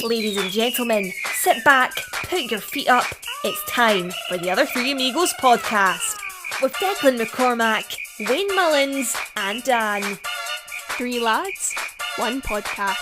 Ladies and gentlemen, sit back, put your feet up. It's time for the Other Three Amigos podcast with Declan McCormack, Wayne Mullins, and Dan. Three lads, one podcast.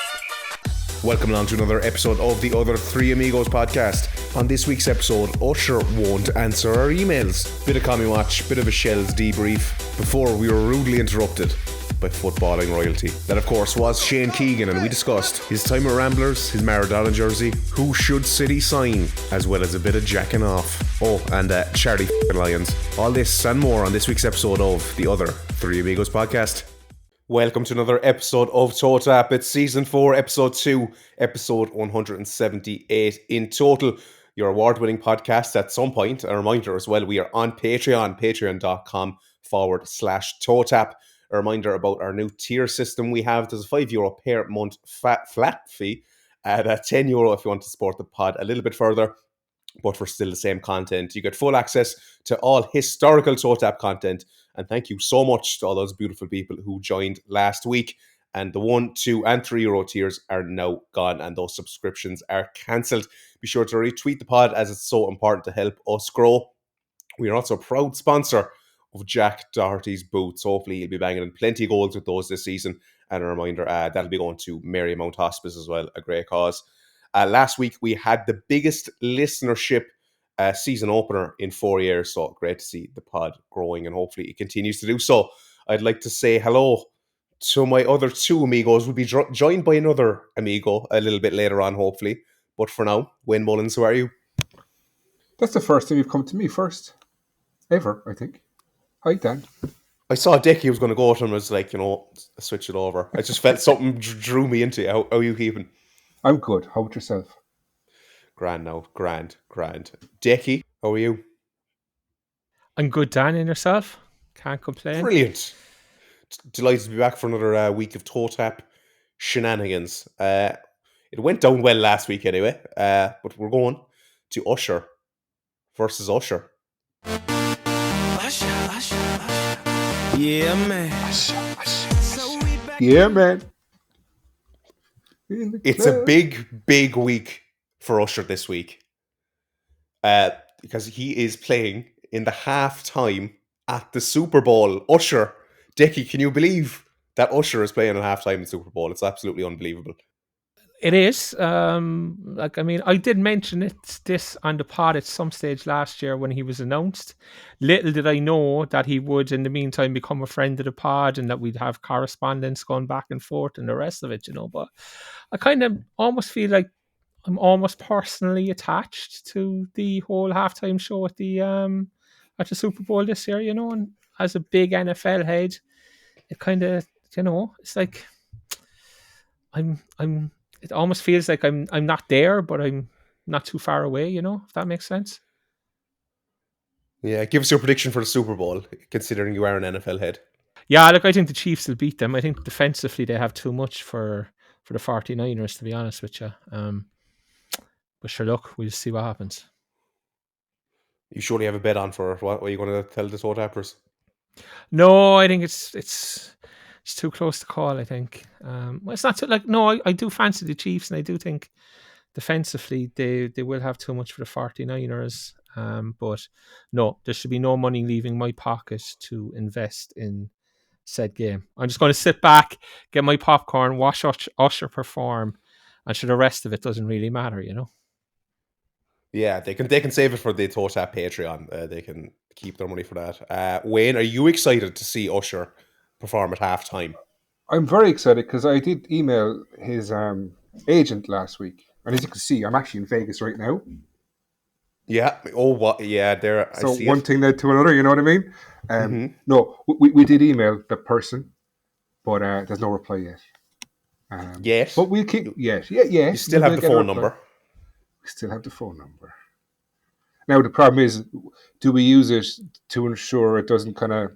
Welcome along to another episode of the Other Three Amigos podcast. On this week's episode, Usher won't answer our emails. Bit of commie watch, bit of a Shells debrief before we were rudely interrupted by footballing royalty. That of course was Shane Keegan, and we discussed his time at Ramblers, his Maradona jersey, who should City sign, as well as a bit of jacking off. Oh, and Charlie Lyons. All this and more on this week's episode of the Other Three Amigos podcast. Welcome to another episode of Totap. It's season 4, episode 2, episode 178 in total. Your award-winning podcast at some point. A reminder as well, we are on Patreon, patreon.com/Totap. A reminder about our new tier system we have. There's a €5 per month flat fee at €10 if you want to support the pod a little bit further, but for still the same content. You get full access to all historical Totap content. And thank you so much to all those beautiful people who joined last week. And the €1, €2 and €3 tiers are now gone, and those subscriptions are cancelled. Be sure to retweet the pod, as it's so important to help us grow. We are also a proud sponsor of Jack Doherty's boots. Hopefully he'll be banging in plenty of goals with those this season. And a reminder, that'll be going to Marymount Hospice as well, a great cause. Last week we had the biggest listenership season opener in 4 years, so great to see the pod growing, and hopefully it continues to do so. I'd like to say hello to my other two amigos. We'll be joined by another amigo a little bit later on, hopefully. But for now, Wayne Mullins, who are you? That's the first time you've come to me first. Ever, I think. Hi, Dan. I saw Dickie was going to go to him. I was like, switch it over. I just felt something drew me into you. How are you keeping? I'm good. How about yourself? Grand now. Grand. Dickie, how are you? I'm good, Dan, and yourself? Can't complain. Brilliant. Delighted to be back for another week of Totap shenanigans. It went down well last week anyway, but we're going to Usher versus Usher. Yeah, man. Yeah, man. It's a big week for Usher this week. Because he is playing in the halftime at the SuperBowl. Usher, Dickie, can you believe that Usher is playing at halftime in the SuperBowl? It's absolutely unbelievable. It is. I did mention this on the pod at some stage last year when he was announced. Little did I know that he would, in the meantime, become a friend of the pod, and that we'd have correspondence going back and forth and the rest of it, But I kind of almost feel like I'm almost personally attached to the whole halftime show at the Super Bowl this year, And as a big NFL head, it kind of, it's like It almost feels like I'm not there, but I'm not too far away, if that makes sense. Yeah, give us your prediction for the Super Bowl, considering you are an NFL head. Yeah, look, I think the Chiefs will beat them. I think defensively they have too much for the 49ers, to be honest with you. But sure, look, we'll see what happens. You surely have a bet on for what are you going to tell the Totappers? No, I think it's too close to call, I think. It's not too, I do fancy the Chiefs, and I do think defensively they will have too much for the 49ers. But no, there should be no money leaving my pocket to invest in said game. I'm just going to sit back, get my popcorn, watch Usher perform, and the rest of it doesn't really matter, Yeah, they can save it for the Totap Patreon. They can keep their money for that. Wayne, are you excited to see Usher perform at halftime? I'm very excited because I did email his agent last week, and as you can see, I'm actually in Vegas right now. Yeah. Oh, what? Yeah. There. So I see one thing led to another. You know what I mean? No, we did email the person, but there's no reply yet. Yes. But we'll keep. Yes. You still have the phone number. We still have the phone number. Now the problem is, do we use it to ensure it doesn't kind of?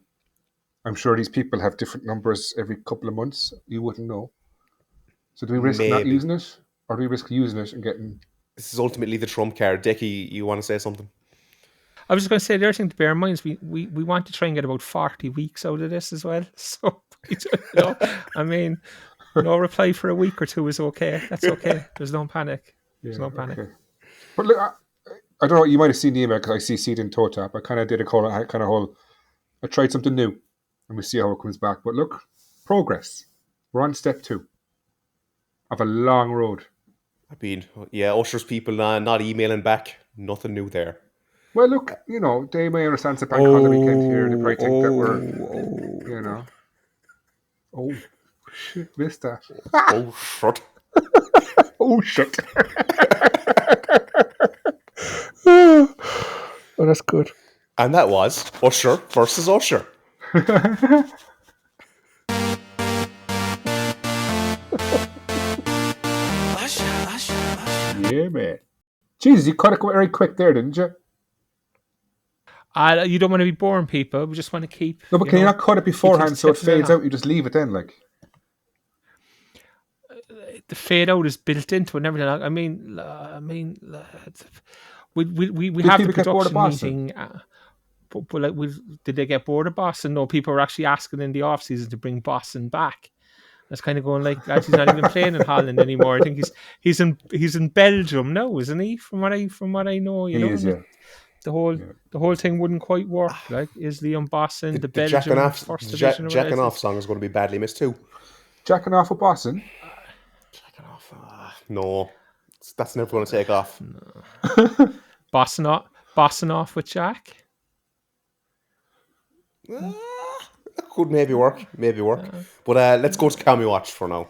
I'm sure these people have different numbers every couple of months. You wouldn't know. So do we risk not using it? Or do we risk using it and getting... This is ultimately the trump card. Dickie, you want to say something? I was just going to say, the other thing to bear in mind is we want to try and get about 40 weeks out of this as well. So, I mean, No reply for a week or two is okay. That's okay. There's no panic. There's no panic. Okay. But look, I don't know. You might have seen the email because I CC'd in Totap. I kind of did a whole. I tried something new, and we see how it comes back. But look, progress. We're on step 2 of a long road. I mean, yeah, Usher's people not emailing back. Nothing new there. Well, look, they may understand the bank holiday weekend here. They probably think that we're, Oh, shit, missed that. Oh, shit. Oh, shit. Oh, that's good. And that was Usher versus Usher. Yeah, man. Jesus, you cut it very quick there, didn't you? You don't want to be boring people. We just want to keep... No, but can you not cut it beforehand so it fades out? You just leave it then, like... The fade out is built into it and everything. I mean, we have the production meeting... But like, did they get bored of Boston? No, people are actually asking in the off season to bring Boston back. That's kind of going like, lads, he's not even playing in Holland anymore. I think he's in Belgium now, isn't he? From what I know, he is, yeah. The whole thing wouldn't quite work. Like, is Leon Boston the Belgium first division? Jacking off song is going to be badly missed too. Jacking off with Boston? Jacking off? No, that's never going to take off. No. Boston off with Jack. Could maybe work. But let's go to Kami Watch for now.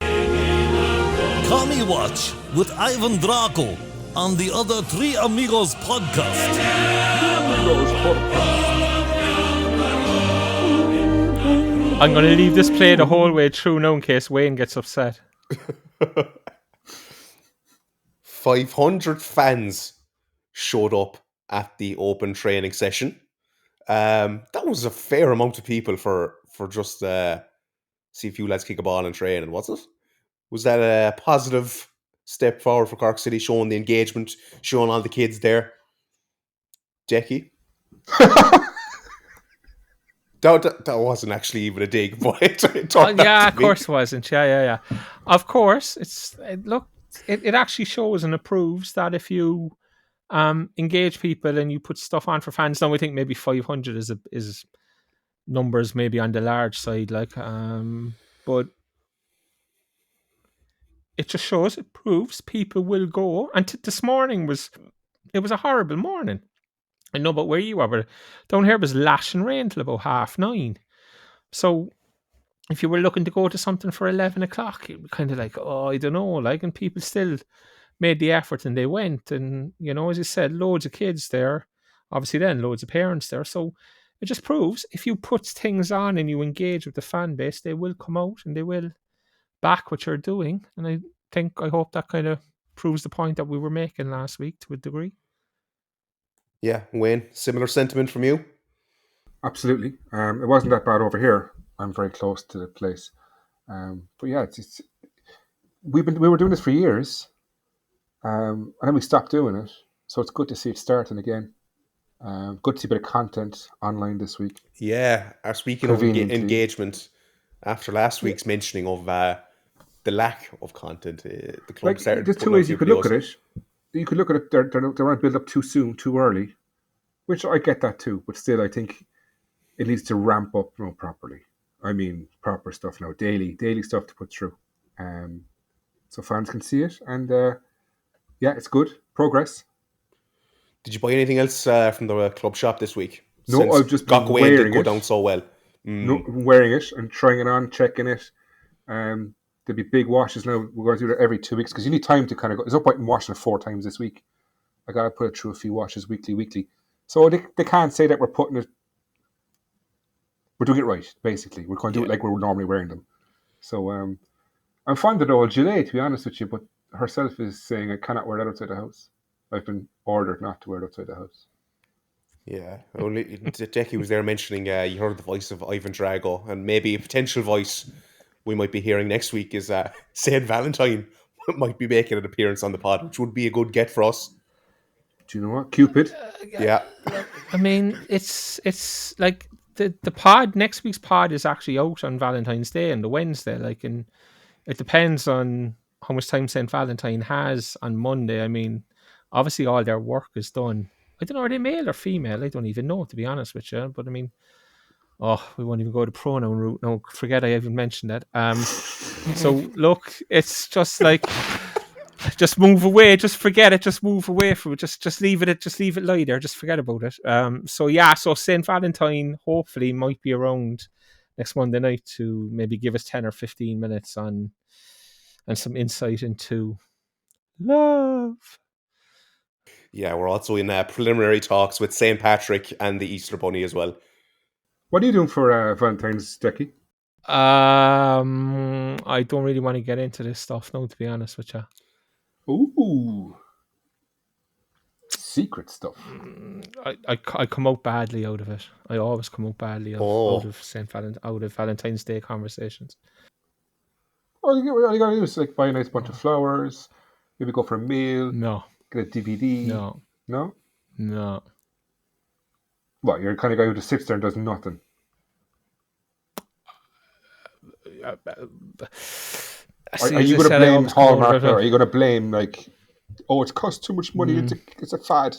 Kami Watch with Ivan Draco on the Other Three Amigos podcast. I'm going to leave this play the whole way through now in case Wayne gets upset. 500 fans showed up at the open training session. That was a fair amount of people for just see a few lads kick a ball and train, wasn't it? Was that a positive step forward for Cork City, showing the engagement, showing all the kids there? Jackie? that wasn't actually even a dig, but of course it wasn't. Yeah. Of course, it actually shows and approves that if you engage people and you put stuff on for fans. Now, I think maybe 500 is numbers maybe on the large side, but it just shows, it proves people will go. And this morning was a horrible morning. I know about where you are, but down here it was lashing rain till about 9:30. So if you were looking to go to something for 11 o'clock, it would be kind of like, I don't know, and people still made the effort and they went. And, as you said, loads of kids there, obviously then loads of parents there. So it just proves if you put things on and you engage with the fan base, they will come out and they will back what you're doing. And I hope that kind of proves the point that we were making last week to a degree. Yeah, Wayne, similar sentiment from you? Absolutely. It wasn't that bad over here. I'm very close to the place. But yeah, we were doing this for years. And then we stopped doing it. So it's good to see it starting again. Good to see a bit of content online this week. Yeah, speaking of engagement, after last week's mentioning of the lack of content, the club started... There's two ways you could look at it. You could look at it, they weren't built up too soon, too early, which I get that too, but still I think it needs to ramp up properly. I mean, proper stuff now, daily stuff to put through. So fans can see it, and yeah, it's good. Progress. Did you buy anything else from the club shop this week? No, I've just been wearing it. Didn't go down so well. No, wearing it and trying it on, checking it. There'll be big washes now. We're going to do that every 2 weeks because you need time to kind of go. There's no point in washing it 4 times this week. I got to put it through a few washes weekly. So they can't say that we're doing it right, basically. We're going to do it like we're normally wearing them. So I'm fond of the old gilet, to be honest with you, but herself is saying I cannot wear that outside the house. I've been ordered not to wear it outside the house. Yeah, only Jackie was there mentioning you heard the voice of Ivan Drago, and maybe a potential voice we might be hearing next week is St. Valentine might be making an appearance on the pod, which would be a good get for us. Do you know what? Cupid? Yeah. I mean, it's like the pod, next week's pod is actually out on Valentine's Day and the Wednesday. Like, and it depends on how much time St. Valentine has on Monday. I mean, obviously all their work is done. I don't know, are they male or female? I don't even know, to be honest with you. But I mean, we won't even go the pronoun route. No, forget I even mentioned that. So look, it's just like, just move away, just forget it, just move away from it, just leave it lie there, just forget about it. So St. Valentine hopefully might be around next Monday night to maybe give us 10 or 15 minutes on and some insight into love. Yeah, we're also in preliminary talks with St. Patrick and the Easter Bunny as well. What are you doing for Valentine's, Decky? I don't really want to get into this stuff now, to be honest with you. Ooh. Secret stuff. I come out badly out of it. I always come out badly out of Valentine's Day conversations. All you gotta do is like buy a nice bunch of flowers, maybe go for a meal, No. get a DVD. No. What, you're the kind of guy who just sits there and does nothing? Are you going to blame Hallmark, or are you going to blame like, it costs too much money, it's a fad?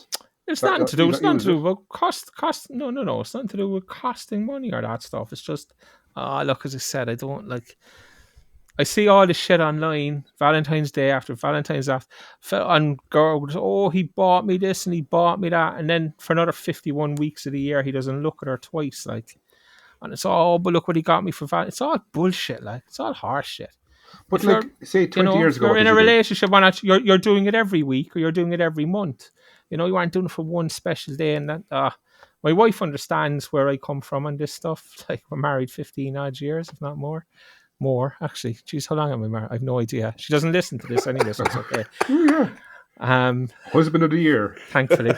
It's nothing to do. It's nothing to do with cost. No. It's nothing to do with costing money or that stuff. It's just, look, as I said, I don't like. I see all this shit online. Valentine's Day after Valentine's and girls. He bought me this and he bought me that, and then for another 51 weeks of the year, he doesn't look at her twice. Like, and it's all, but look what he got me for Valentine's. It's all bullshit. Like, it's all harsh shit. But like, say 20 years ago, you're in a relationship, you're doing it every week or you're doing it every month. You know, you aren't doing it for one special day. And that, my wife understands where I come from on this stuff. Like, we're married 15 odd years, if not more. More, actually. Jeez, how long am I married? I have no idea. She doesn't listen to this anyway, so it's okay. Husband of the year. Thankfully.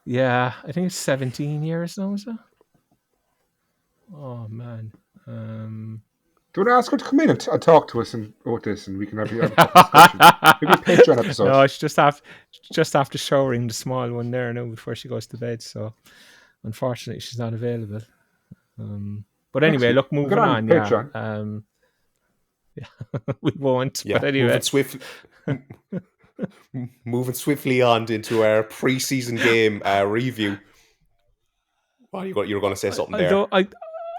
Yeah, I think it's 17 years now, is it? Oh, man. Do you want to ask her to come in and talk to us about this, and we can have a discussion? Maybe a Patreon episode. No, it's just after showering the small one there now before she goes to bed. So, unfortunately, she's not available. But anyway, look, moving on. Patreon. We won't. Yeah, but anyway, moving swiftly on into our pre-season game review. Well, you're going to say something there.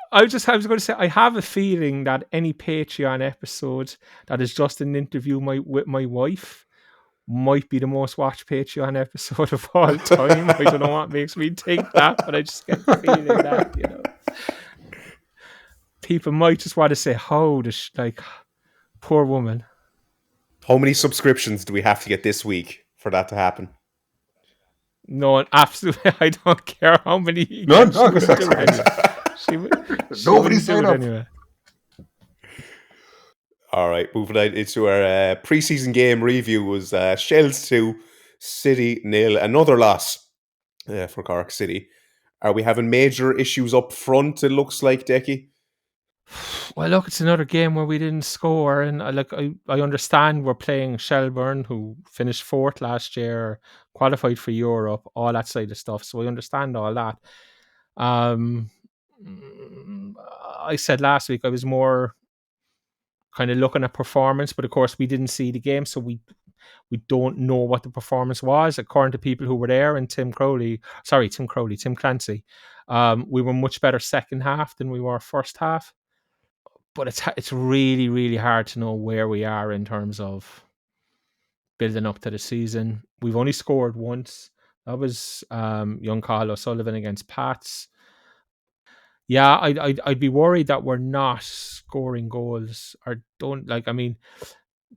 I was going to say, I have a feeling that any Patreon episode that is just an interview with my wife might be the most watched Patreon episode of all time. I don't know what makes me think that, but I just get the feeling that, you know, people might just want to say, poor woman. How many subscriptions do we have to get this week for that to happen? No, absolutely. I don't care how many. None. Nobody signed up. Anyway. All right, moving on into our preseason game review was Shells 2, City 0. Another loss for Cork City. Are we having major issues up front, it looks like, Decky? Well, look, it's another game where we didn't score, and I understand we're playing Shelburne, who finished 4th last year, qualified for Europe, all that side of stuff. So I understand all that. I said last week I was more kind of looking at performance, but of course we didn't see the game, so we don't know what the performance was. According to people who were there, and Tim Clancy, we were much better second half than we were first half. But it's really, really hard to know where we are in terms of building up to the season. We've only scored once. That was young Carl O'Sullivan against Pats. Yeah, I'd be worried that we're not scoring goals or don't like. I mean,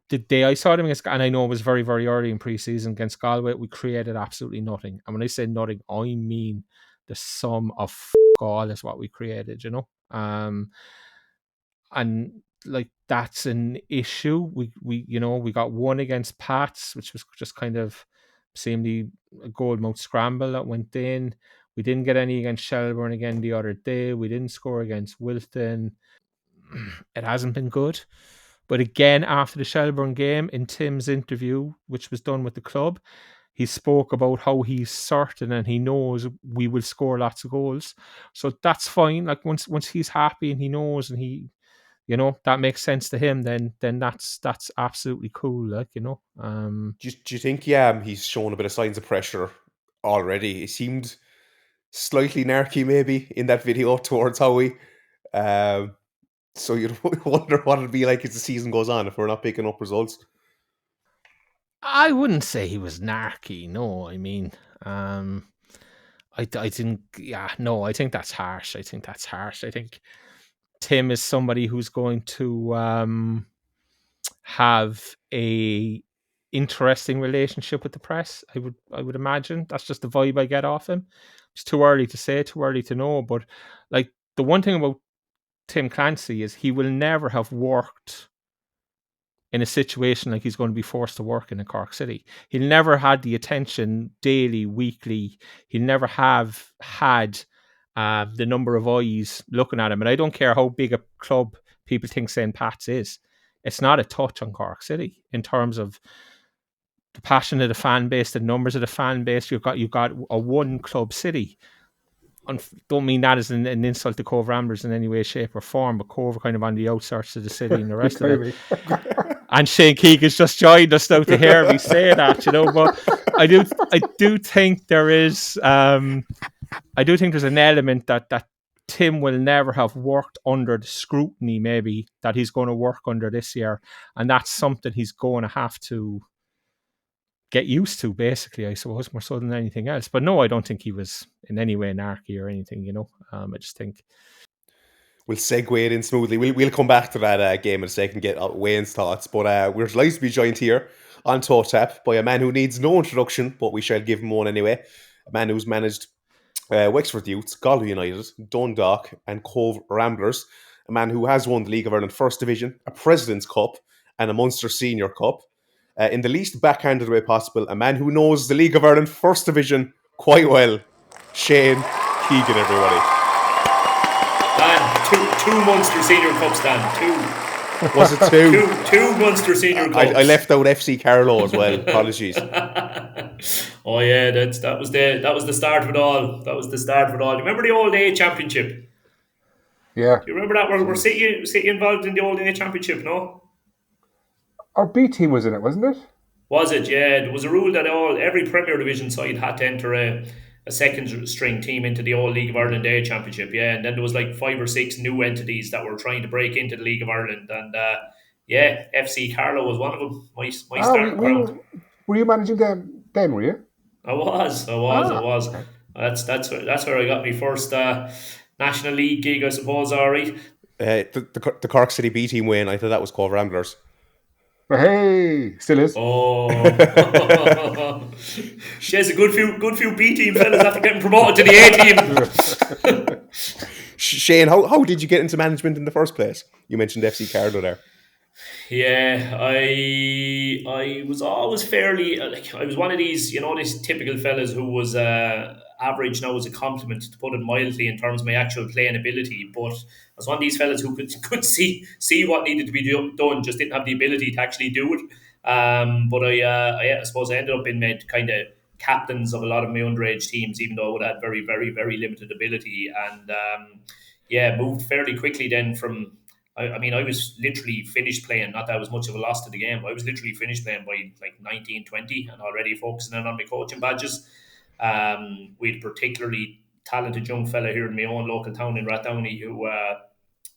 the day I saw them against, and I know it was very, very early in pre-season against Galway, we created absolutely nothing. And when I say nothing, I mean the sum of all is what we created. You know, and like that's an issue. We got one against Pats, which was just kind of seemingly a goal-mouth scramble that went in. We didn't get any against Shelburne again the other day. We didn't score against Wilton. It hasn't been good. But again, after the Shelburne game, in Tim's interview, which was done with the club, he spoke about how he's certain and he knows we will score lots of goals. So that's fine. Like once he's happy and he knows and he, you know, that makes sense to him, then that's absolutely cool. Like, you know, Do you think he's shown a bit of signs of pressure already? He seemed slightly narky maybe in that video towards Howie. So you wonder what it'll be like as the season goes on if we're not picking up results. I wouldn't say he was narky. No, I mean, I think, I think that's harsh. I think Tim is somebody who's going to have a interesting relationship with the press. I would imagine that's just the vibe I get off him. It's too early to say, too early to know. But like the one thing about Tim Clancy is he will never have worked in a situation like he's going to be forced to work in Cork City. He'll never had the attention daily, weekly. He'll never have had the number of eyes looking at him. And I don't care how big a club people think St. Pat's is. It's not a touch on Cork City in terms of the passion of the fan base, the numbers of the fan base. You've got a one club city. Don't mean that as an insult to Cove Ramblers in any way, shape, or form, but Cove are kind of on the outskirts of the city and the rest of it. And Shane Keegan's just joined us now to hear me say that, you know. But I do think there is, I do think there's an element that Tim will never have worked under the scrutiny maybe that he's going to work under this year, and that's something he's going to have to get used to, basically, I suppose, more so than anything else. But no, I don't think he was in any way narky or anything, you know. I just think we'll segue it in smoothly. We'll come back to that game in a second, get Wayne's thoughts. But we're delighted to be joined here on Totap by a man who needs no introduction, but we shall give him one anyway. A man who's managed Wexford Youths, Galway United, Dundalk and Cove Ramblers. A man who has won the League of Ireland First Division, a President's Cup and a Munster Senior Cup. In the least backhanded way possible, a man who knows the League of Ireland First Division quite well, Shane Keegan, everybody. Dan, two Munster Senior Cups, Dan. Two. Was it two? Two Munster Senior Cups. I left out FC Carlow as well. Apologies. Oh yeah, that was the start of it all. That was the start of it all. You remember the old A Championship? Yeah. Do you remember that? Were City involved in the old A Championship? No. Our B team was in it, wasn't it? Was it? Yeah, there was a rule that every Premier Division side had to enter a second string team into the old League of Ireland A Championship. Yeah, and then there was like 5 or 6 new entities that were trying to break into the League of Ireland, and FC Carlow was one of them. My start ground. Were you managing them then? Were you? I was. That's where I got my first National League gig, I suppose. All right. The Cork City B team win. I thought that was Cove Ramblers. Hey, still is. Oh, she's a good few B team fellas after getting promoted to the A team. Shane, how did you get into management in the first place? You mentioned FC Carlow there. Yeah, I was always fairly I was one of these, you know, these typical fellas who was average now as a compliment, to put it mildly, in terms of my actual playing ability. But I was one of these fellas who could see what needed to be done, just didn't have the ability to actually do it. But I suppose I ended up being made kind of captains of a lot of my underage teams, even though I would have had very, very, very limited ability. And moved fairly quickly then from. I mean, I was literally finished playing. Not that I was much of a loss to the game, but I was literally finished playing by like 19, 20 and already focusing in on my coaching badges. We had a particularly talented young fella here in my own local town in Rathdowney who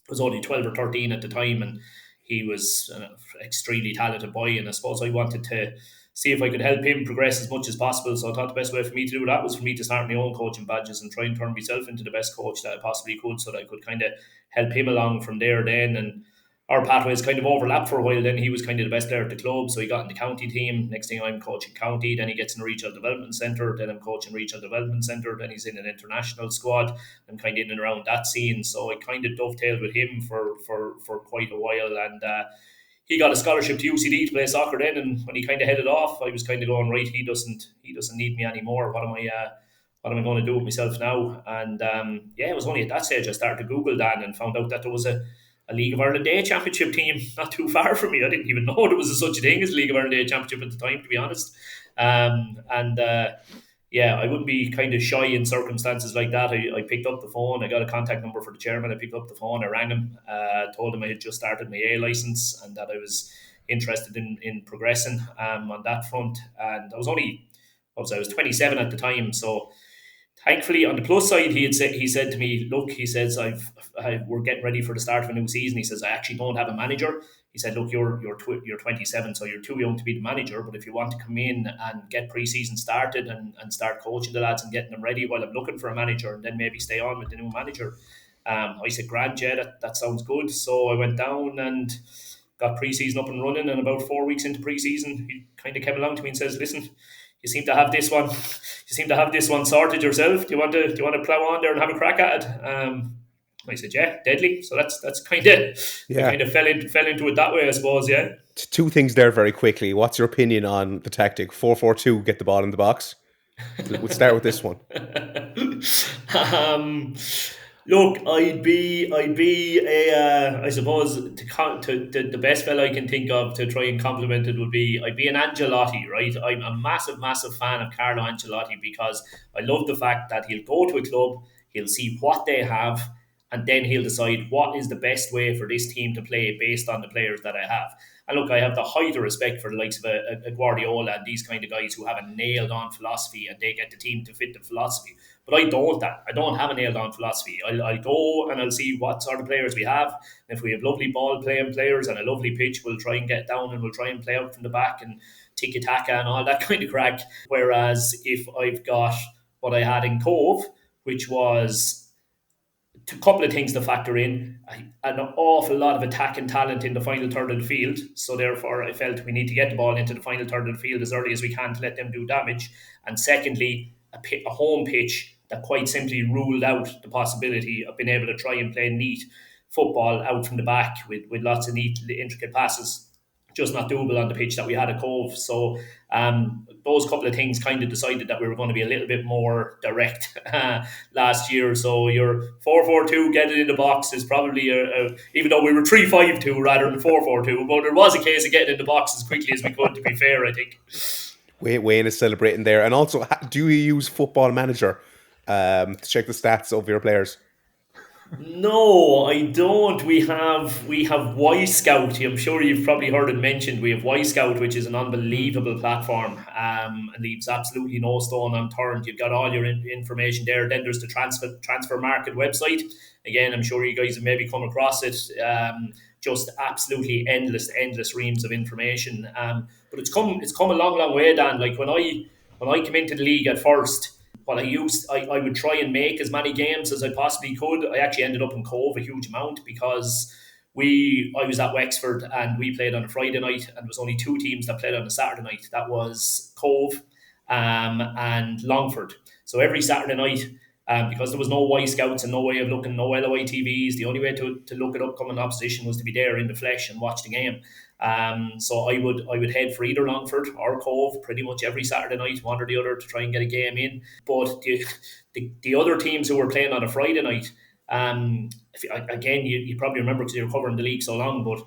was only 12 or 13 at the time, and he was an extremely talented boy, and I suppose I wanted to see if I could help him progress as much as possible. So I thought the best way for me to do that was for me to start my own coaching badges and try and turn myself into the best coach that I possibly could, so that I could kind of help him along from there then. And our pathways kind of overlapped for a while. Then he was kind of the best player at the club, so he got in the county team. Next thing I'm coaching county, then he gets in a regional development centre, then I'm coaching regional development centre, then he's in an international squad. I'm kind of in and around that scene, so I kind of dovetailed with him for quite a while. And he got a scholarship to UCD to play soccer then, and when he kind of headed off, I was kind of going, right, he doesn't need me anymore. What am I going to do with myself now? And it was only at that stage I started to Google Dan and found out that there was a League of Ireland A Championship team not too far from me. I didn't even know there was such a thing as League of Ireland A Championship at the time, to be honest. Yeah, I wouldn't be kind of shy in circumstances like that. I picked up the phone. I got a contact number for the chairman. I picked up the phone. I rang him, told him I had just started my A license and that I was interested in progressing on that front. And I was 27 at the time. So thankfully, on the plus side, he said to me, "Look," he says, we're getting ready for the start of a new season." He says, "I actually don't have a manager." He said, "Look, you're 27, so you're too young to be the manager. But if you want to come in and get pre-season started and start coaching the lads and getting them ready while I'm looking for a manager, and then maybe stay on with the new manager," I said, "Grand, yeah, that sounds good." So I went down and got pre-season up and running. And about 4 weeks into pre-season, he kind of came along to me and says, "Listen, you seem to have this one. You seem to have this one sorted yourself. Do you want to plow on there and have a crack at it?" I said, "Yeah, deadly." So that's kind of I kind of fell into it that way, I suppose. Yeah. Two things there very quickly. What's your opinion on the tactic 4-4-2? Get the ball in the box. We'll start with this one. Look, I'd be I suppose the best fella I can think of to try and compliment it would be I'd be an Ancelotti, right? I'm a massive fan of Carlo Ancelotti because I love the fact that he'll go to a club, he'll see what they have, and then he'll decide what is the best way for this team to play based on the players that I have. And look, I have the height of respect for the likes of a Guardiola and these kind of guys who have a nailed-on philosophy and they get the team to fit the philosophy. But I don't have a nailed-on philosophy. I'll go and I'll see what sort of players we have. And if we have lovely ball-playing players and a lovely pitch, we'll try and get down and we'll try and play out from the back and tiki-taka and all that kind of crack. Whereas if I've got what I had in Cove, which was a couple of things to factor in, an awful lot of attacking talent in the final third of the field. So therefore, I felt we need to get the ball into the final third of the field as early as we can to let them do damage. And secondly, a home pitch that quite simply ruled out the possibility of being able to try and play neat football out from the back with lots of neat, intricate passes. Just not doable on the pitch that we had at Cove. So those couple of things kind of decided that we were going to be a little bit more direct last year. So your 4-4-2, get it in the box is probably, even though we were 3-5-2 rather than 4-4-2, but there was a case of getting in the box as quickly as we could, to be fair, I think. Wayne is celebrating there. And also, do you use Football Manager to check the stats of your players? No, I don't. We have Y Scout. I'm sure you've probably heard it mentioned. We have Y Scout, which is an unbelievable platform and leaves absolutely no stone unturned. You've got all your information there. Then there's the transfer market website. Again, I'm sure you guys have maybe come across it. Just absolutely endless reams of information. But it's come a long way, Dan. Like when I came into the league at first, what I would try and make as many games as I possibly could. I actually ended up in Cove a huge amount because I was at Wexford and we played on a Friday night and there was only two teams that played on a Saturday night. That was Cove and Longford. So every Saturday night, because there was no Y Scouts and no way of looking, no LOI TVs, the only way to look at upcoming opposition was to be there in the flesh and watch the game. So I would head for either Longford or Cove pretty much every Saturday night, one or the other, to try and get a game in. But the other teams who were playing on a Friday night, again, you probably remember because you were covering the league so long, but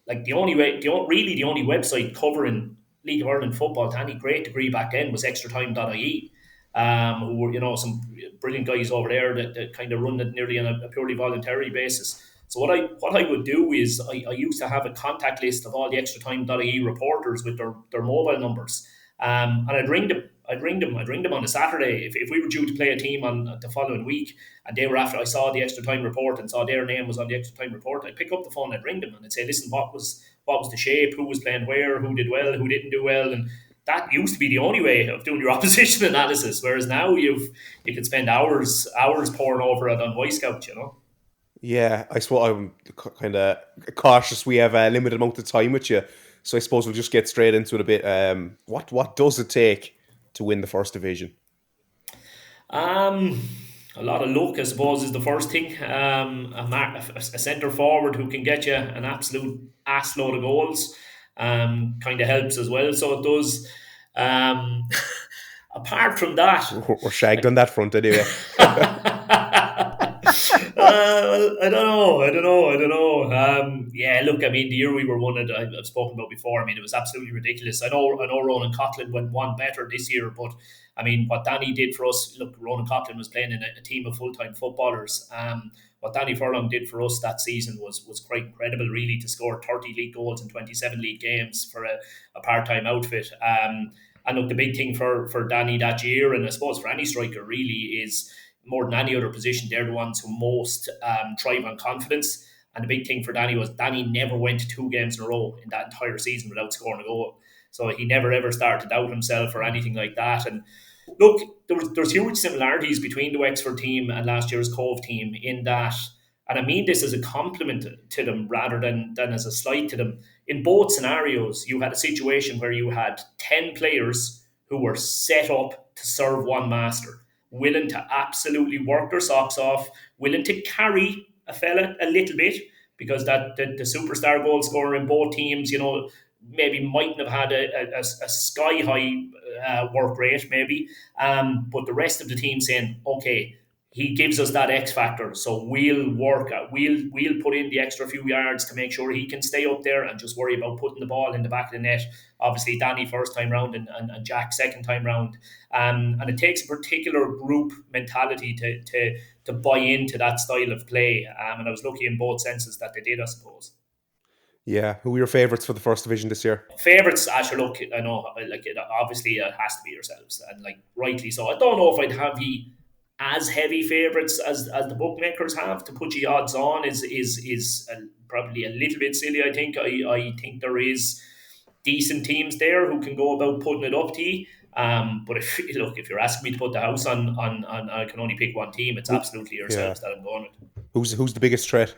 like the only website covering League of Ireland football to any great degree back then was extratime.ie. Who were, some brilliant guys over there that kind of run it nearly on a purely voluntary basis. So what I would do is I used to have a contact list of all the extratime.ie reporters with their mobile numbers, and I'd ring them on a Saturday if we were due to play a team on the following week, and they were after I saw the Extra Time report and saw their name was on the Extra Time report. I'd pick up the phone, I'd ring them, and I'd say, "Listen, what was the shape? Who was playing where? Who did well? Who didn't do well?" And that used to be the only way of doing your opposition analysis, whereas now you can spend hours poring over it on Y Scout, Yeah, I suppose I'm kind of cautious. We have a limited amount of time with you, so I suppose we'll just get straight into it a bit. What does it take to win the First Division? A lot of luck, I suppose, is the first thing. A centre forward who can get you an absolute ass load of goals kind of helps as well. So it does. Apart from that, we're shagged on that front anyway. I don't know. Yeah, look, I mean, the year we were won it, I've spoken about before. I mean, it was absolutely ridiculous. I know Ronan Coughlin went one better this year, but I mean, what Danny did for us, look, Ronan Coughlin was playing in a team of full-time footballers. What Danny Furlong did for us that season was quite incredible, really, to score 30 league goals in 27 league games for a part-time outfit. And look, the big thing for Danny that year, and I suppose for any striker really, is more than any other position, they're the ones who most thrive on confidence. And the big thing for Danny was Danny never went 2 games in a row in that entire season without scoring a goal. So he never ever started to doubt himself or anything like that. And look, there's huge similarities between the Wexford team and last year's Cove team in that, and I mean this as a compliment to them rather than as a slight to them. In both scenarios, you had a situation where you had 10 players who were set up to serve one master, willing to absolutely work their socks off, willing to carry a fella a little bit, because that the superstar goal scorer in both teams, maybe mightn't have had a sky high work rate, maybe. But the rest of the team saying, okay, he gives us that X factor, so we'll work. We'll put in the extra few yards to make sure he can stay up there and just worry about putting the ball in the back of the net. Obviously, Danny first time round and Jack second time round, and it takes a particular group mentality to buy into that style of play. And I was lucky in both senses that they did, I suppose. Yeah, who were your favourites for the first division this year? Favourites, Asher, look, I know, obviously it has to be yourselves, and rightly so. I don't know if I'd have you as heavy favourites as the bookmakers have to put you odds on is probably a little bit silly. I think there is decent teams there who can go about putting it up to you. But if you're asking me to put the house on I can only pick one team, it's absolutely yourselves that I'm going with. Who's the biggest threat?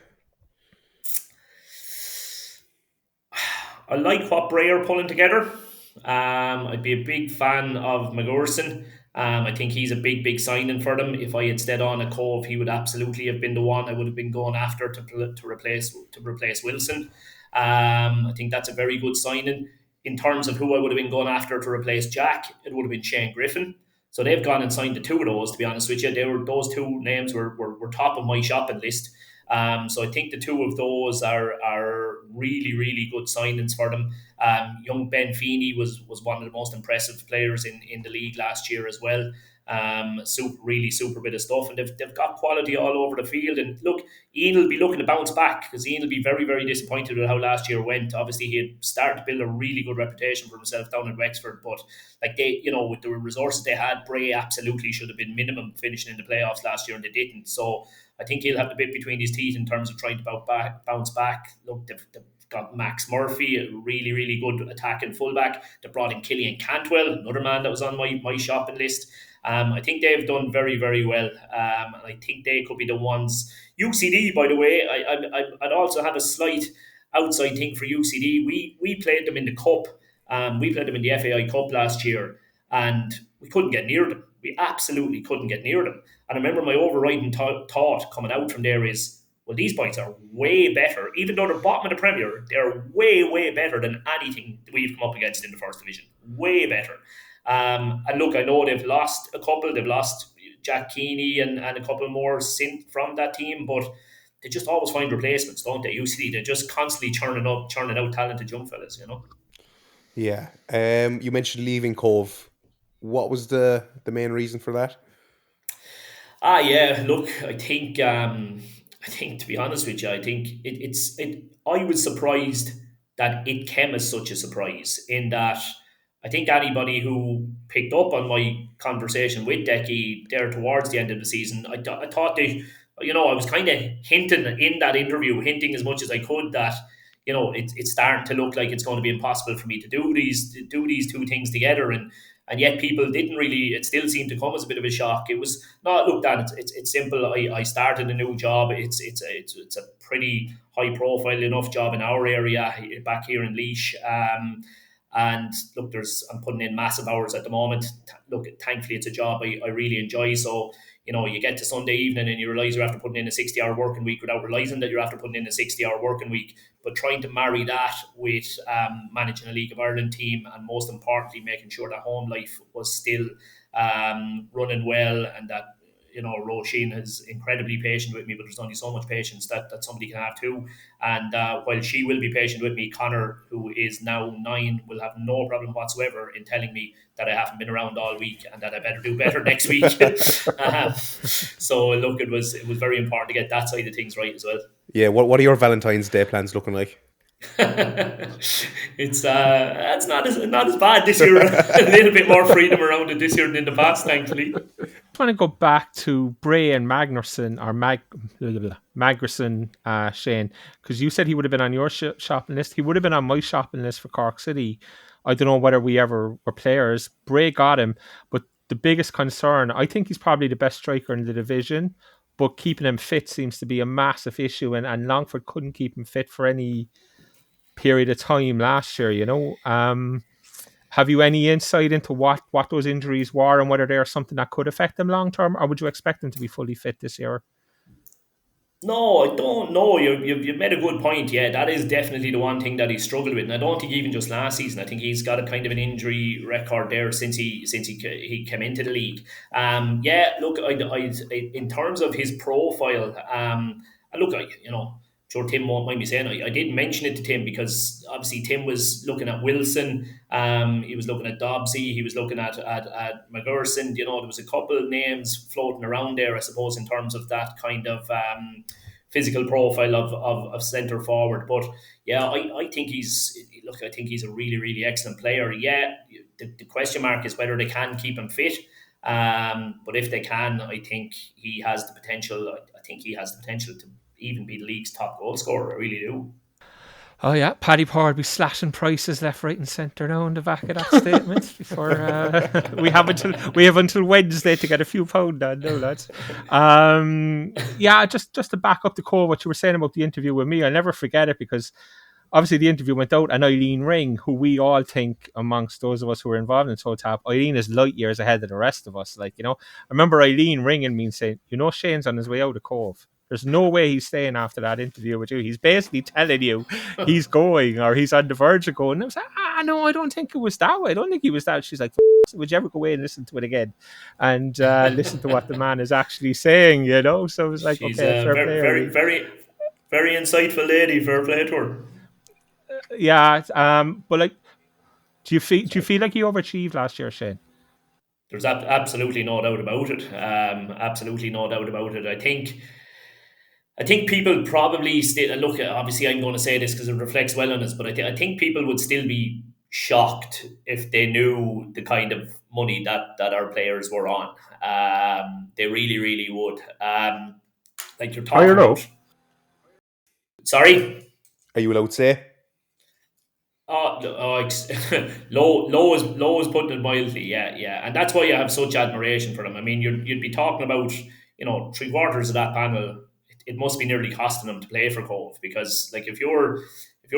I like what Bray are pulling together. I'd be a big fan of Magurson. I think he's a big signing for them. If I had stayed on a Cove, he would absolutely have been the one I would have been going after to replace Wilson. I think that's a very good signing. In terms of who I would have been going after to replace Jack, it would have been Shane Griffin. So they've gone and signed the two of those. To be honest with you, those two names were top of my shopping list. So I think the two of those are really good signings for them. Young Ben Feeney was one of the most impressive players in the league last year as well. Super bit of stuff, and they've got quality all over the field. And look, Ian will be looking to bounce back, because Ian will be very disappointed with how last year went. Obviously, he had started to build a really good reputation for himself down in Wexford, but they, with the resources they had, Bray absolutely should have been minimum finishing in the playoffs last year, and they didn't. So I think he'll have the bit between his teeth in terms of trying to bounce back. Look, they've got Max Murphy, a really good attacking fullback. They brought in Killian Cantwell, another man that was on my shopping list. I think they've done very well, and I think they could be the ones. UCD, by the way, I'd also have a slight outside thing for UCD. We played them in the Cup. We played them in the FAI Cup last year, and we couldn't get near them. We absolutely couldn't get near them. And I remember my overriding thought coming out from there is, well, these boys are way better. Even though they're bottom of the Premier, they're way better than anything we've come up against in the First Division. Way better. And look, I know they've lost a couple. They've lost Jack Keeney and a couple more from that team, but they just always find replacements, don't they? UCD, they're just constantly churning out talented young fellas, Yeah. You mentioned leaving Cove. What was the main reason for that? Yeah. Look, I think to be honest with you, I think I was surprised that it came as such a surprise, in that I think anybody who picked up on my conversation with Decky there towards the end of the season, I thought they, I was kind of hinting in that interview, hinting as much as I could that, it's starting to look like it's going to be impossible for me to do these two things together, and yet people didn't really. It still seemed to come as a bit of a shock. It was not. Look, Dan, it's simple. I started a new job. It's a pretty high profile enough job in our area back here in Laois. And look, I'm putting in massive hours at the moment. Look, thankfully it's a job I really enjoy. So, you get to Sunday evening and you realise you're after putting in a 60-hour working week without realising that you're after putting in a 60-hour working week. But trying to marry that with managing a League of Ireland team, and most importantly, making sure that home life was still running well, and that Roisin is incredibly patient with me, but there's only so much patience that somebody can have too. And while she will be patient with me, Connor, who is now 9, will have no problem whatsoever in telling me that I haven't been around all week and that I better do better next week. So look, it was very important to get that side of things right as well. Yeah, what are your Valentine's Day plans looking like? It's not as bad this year. A little bit more freedom around it this year than in the past, thankfully. I want to go back to Bray and Magnuson or Magnuson, Shane, because you said he would have been on your shopping list. He would have been on my shopping list for Cork City. I don't know whether we ever were players. Bray got him, but the biggest concern, I think he's probably the best striker in the division, but keeping him fit seems to be a massive issue, and Longford couldn't keep him fit for any period of time last year, Have you any insight into what those injuries were and whether they are something that could affect them long term, or would you expect them to be fully fit this year? No, I don't know. You've made a good point. Yeah, that is definitely the one thing that he struggled with, and I don't think even just last season. I think he's got a kind of an injury record there since he came into the league. Yeah, look, I in terms of his profile, sure Tim won't mind me saying I did mention it to Tim because obviously Tim was looking at Wilson, he was looking at Dobbsy, he was looking at McGurson. There was a couple of names floating around there, I suppose, in terms of that kind of physical profile of centre forward. But yeah, I think he's a really, really excellent player. Yeah, the question mark is whether they can keep him fit. But if they can, I think he has the potential. I think he has the potential to even be the league's top goal scorer. I really do. Oh yeah, Paddy Power will be slashing prices left, right, and centre now on the back of that statement. Before we have until Wednesday to get a few pound on, no lads. Yeah, just to back up the core what you were saying about the interview with me, I'll never forget it because obviously the interview went out, and Eileen Ring, who we all think amongst those of us who are involved in Totap, Eileen is light years ahead of the rest of us. I remember Eileen ringing me and saying, Shane's on his way out of Cove. There's no way he's staying after that interview with you. He's basically telling you he's going or he's on the verge of going. And I was like, no, I don't think it was that way. I don't think he was that. She's like, would you ever go away and listen to it again and listen to what the man is actually saying, So it was like, she's okay, fair play. Very, very, very insightful lady. Fair play to her. Yeah, but do you feel like you overachieved last year, Shane? There's absolutely no doubt about it. Absolutely no doubt about it. I think people probably still look. Obviously, I'm going to say this because it reflects well on us, but I think people would still be shocked if they knew the kind of money that our players were on. They really, really would. Like you're talking about. Sorry, are you allowed to say? Low is putting it mildly. Yeah, and that's why I have such admiration for them. I mean, you'd be talking about 3/4 of that panel. It must be nearly costing them to play for Cove because, if you're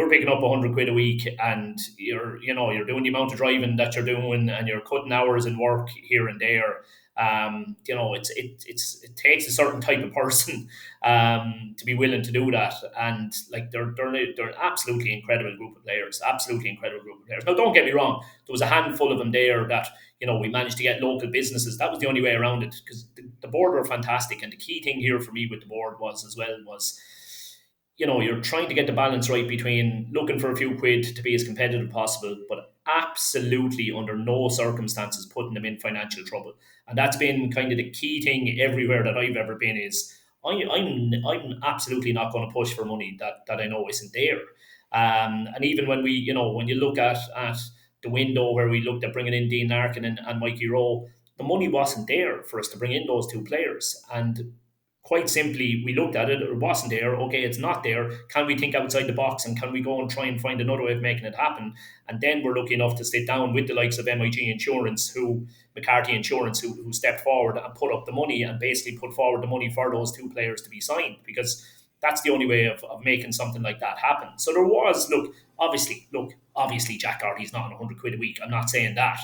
picking up 100 quid a week and you're doing the amount of driving that you're doing and you're cutting hours in work here and there, it takes a certain type of person to be willing to do that. And they're an absolutely incredible group of players. Now, don't get me wrong, there was a handful of them there that we managed to get local businesses. That was the only way around it because the board were fantastic. And the key thing here for me with the board was you're trying to get the balance right between looking for a few quid to be as competitive as possible, but absolutely under no circumstances putting them in financial trouble. And that's been kind of the key thing everywhere that I've ever been is I'm absolutely not going to push for money that I know isn't there. And even when when you look at the window where we looked at bringing in Dean Larkin and Mikey Rowe, the money wasn't there for us to bring in those two players. And quite simply, we looked at it, it wasn't there. Okay, it's not there. Can we think outside the box and can we go and try and find another way of making it happen? And then we're lucky enough to sit down with the likes of McCarthy Insurance, who stepped forward and put up the money and basically put forward the money for those two players to be signed, because that's the only way of making something like that happen. So there was, obviously Jack Doherty's not on 100 quid a week. I'm not saying that.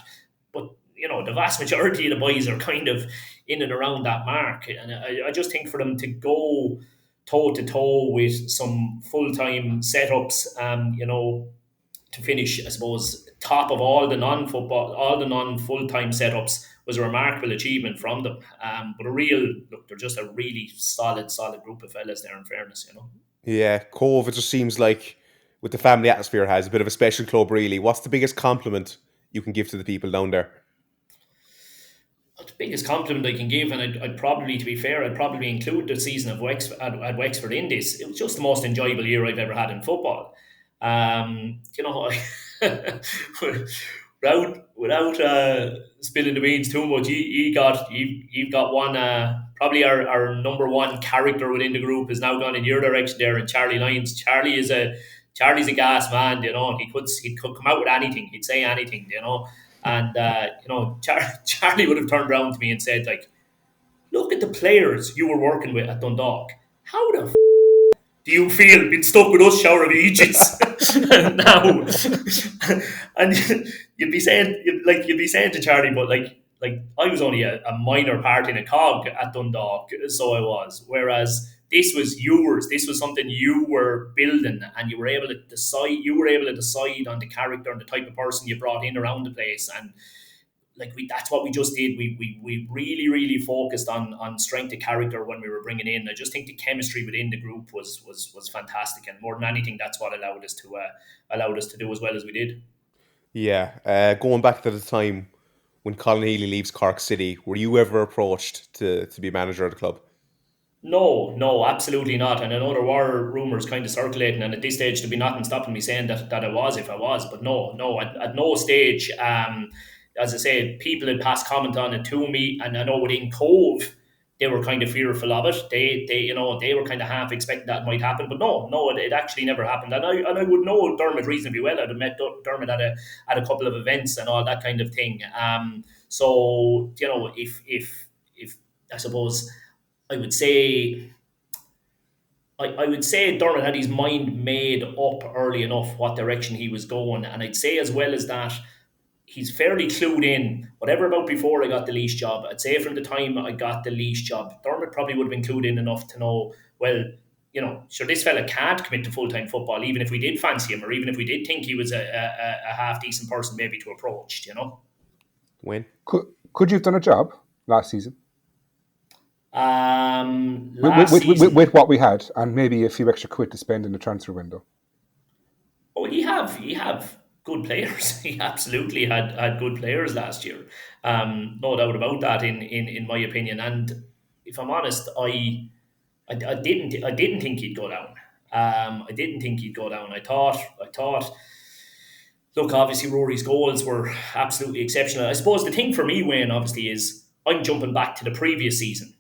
But the vast majority of the boys are kind of in and around that mark. And I just think for them to go toe-to-toe with some full-time setups, to finish, I suppose, top of all the non-full-time setups a remarkable achievement from them. But they're just a really solid group of fellas there, in fairness, you know. Yeah, Cove, it just seems like with the family atmosphere it has, a bit of a special club, really. What's the biggest compliment you can give to the people down there? The biggest compliment I can give, and I'd probably, to be fair, I'd probably include the season of at Wexford in this. It was just the most enjoyable year I've ever had in football. You know, without spilling the beans too much, you've got one. Probably our number one character within the group has now gone in your direction there, and Charlie Lyons. Charlie's a gas man. You know, he could come out with anything. He'd say anything. You know. And, you know, Charlie would have turned around to me and said, like, look at the players you were working with at Dundalk. How the do you feel being stuck with us shower of Aegis now? And you'd be saying to Charlie, but like I was only a minor part in a cog at Dundalk, so I was. Whereas this was yours. This was something you were building, and you were able to decide. You were able to decide on the character and the type of person you brought in around the place, and that's what we just did. We really focused on strength of character when we were bringing in. I just think the chemistry within the group was fantastic, and more than anything, that's what allowed us to do as well as we did. Yeah, going back to the time when Colin Healy leaves Cork City, were you ever approached to be manager of the club? No, absolutely not. And I know there were rumours kind of circulating, and at this stage there'd be nothing stopping me saying that I was if I was. But no, at no stage. As I said, people had passed comment on it to me, and I know within Cove they were kind of fearful of it. They were kind of half expecting that might happen, but no, it actually never happened. And I would know Dermot reasonably well. I'd have met Dermot at a couple of events and all that kind of thing. So you know, if I suppose I would say Dermot had his mind made up early enough what direction he was going, and I'd say as well as that, he's fairly clued in. Whatever about before I got the Laois job, I'd say from the time I got the Laois job, Dermot probably would have been clued in enough to know, well, you know, sure, this fella can't commit to full-time football, even if we did fancy him, or even if we did think he was a half-decent person maybe to approach, you know. When? Could you have done a job last season? With what we had, and maybe a few extra quid to spend in the transfer window. Oh, you have good players. He absolutely had good players last year. No doubt about that. In my opinion, and if I'm honest, I didn't think he'd go down. I didn't think he'd go down. I thought. Look, obviously Rory's goals were absolutely exceptional. I suppose the thing for me, Wayne, obviously, is I'm jumping back to the previous season.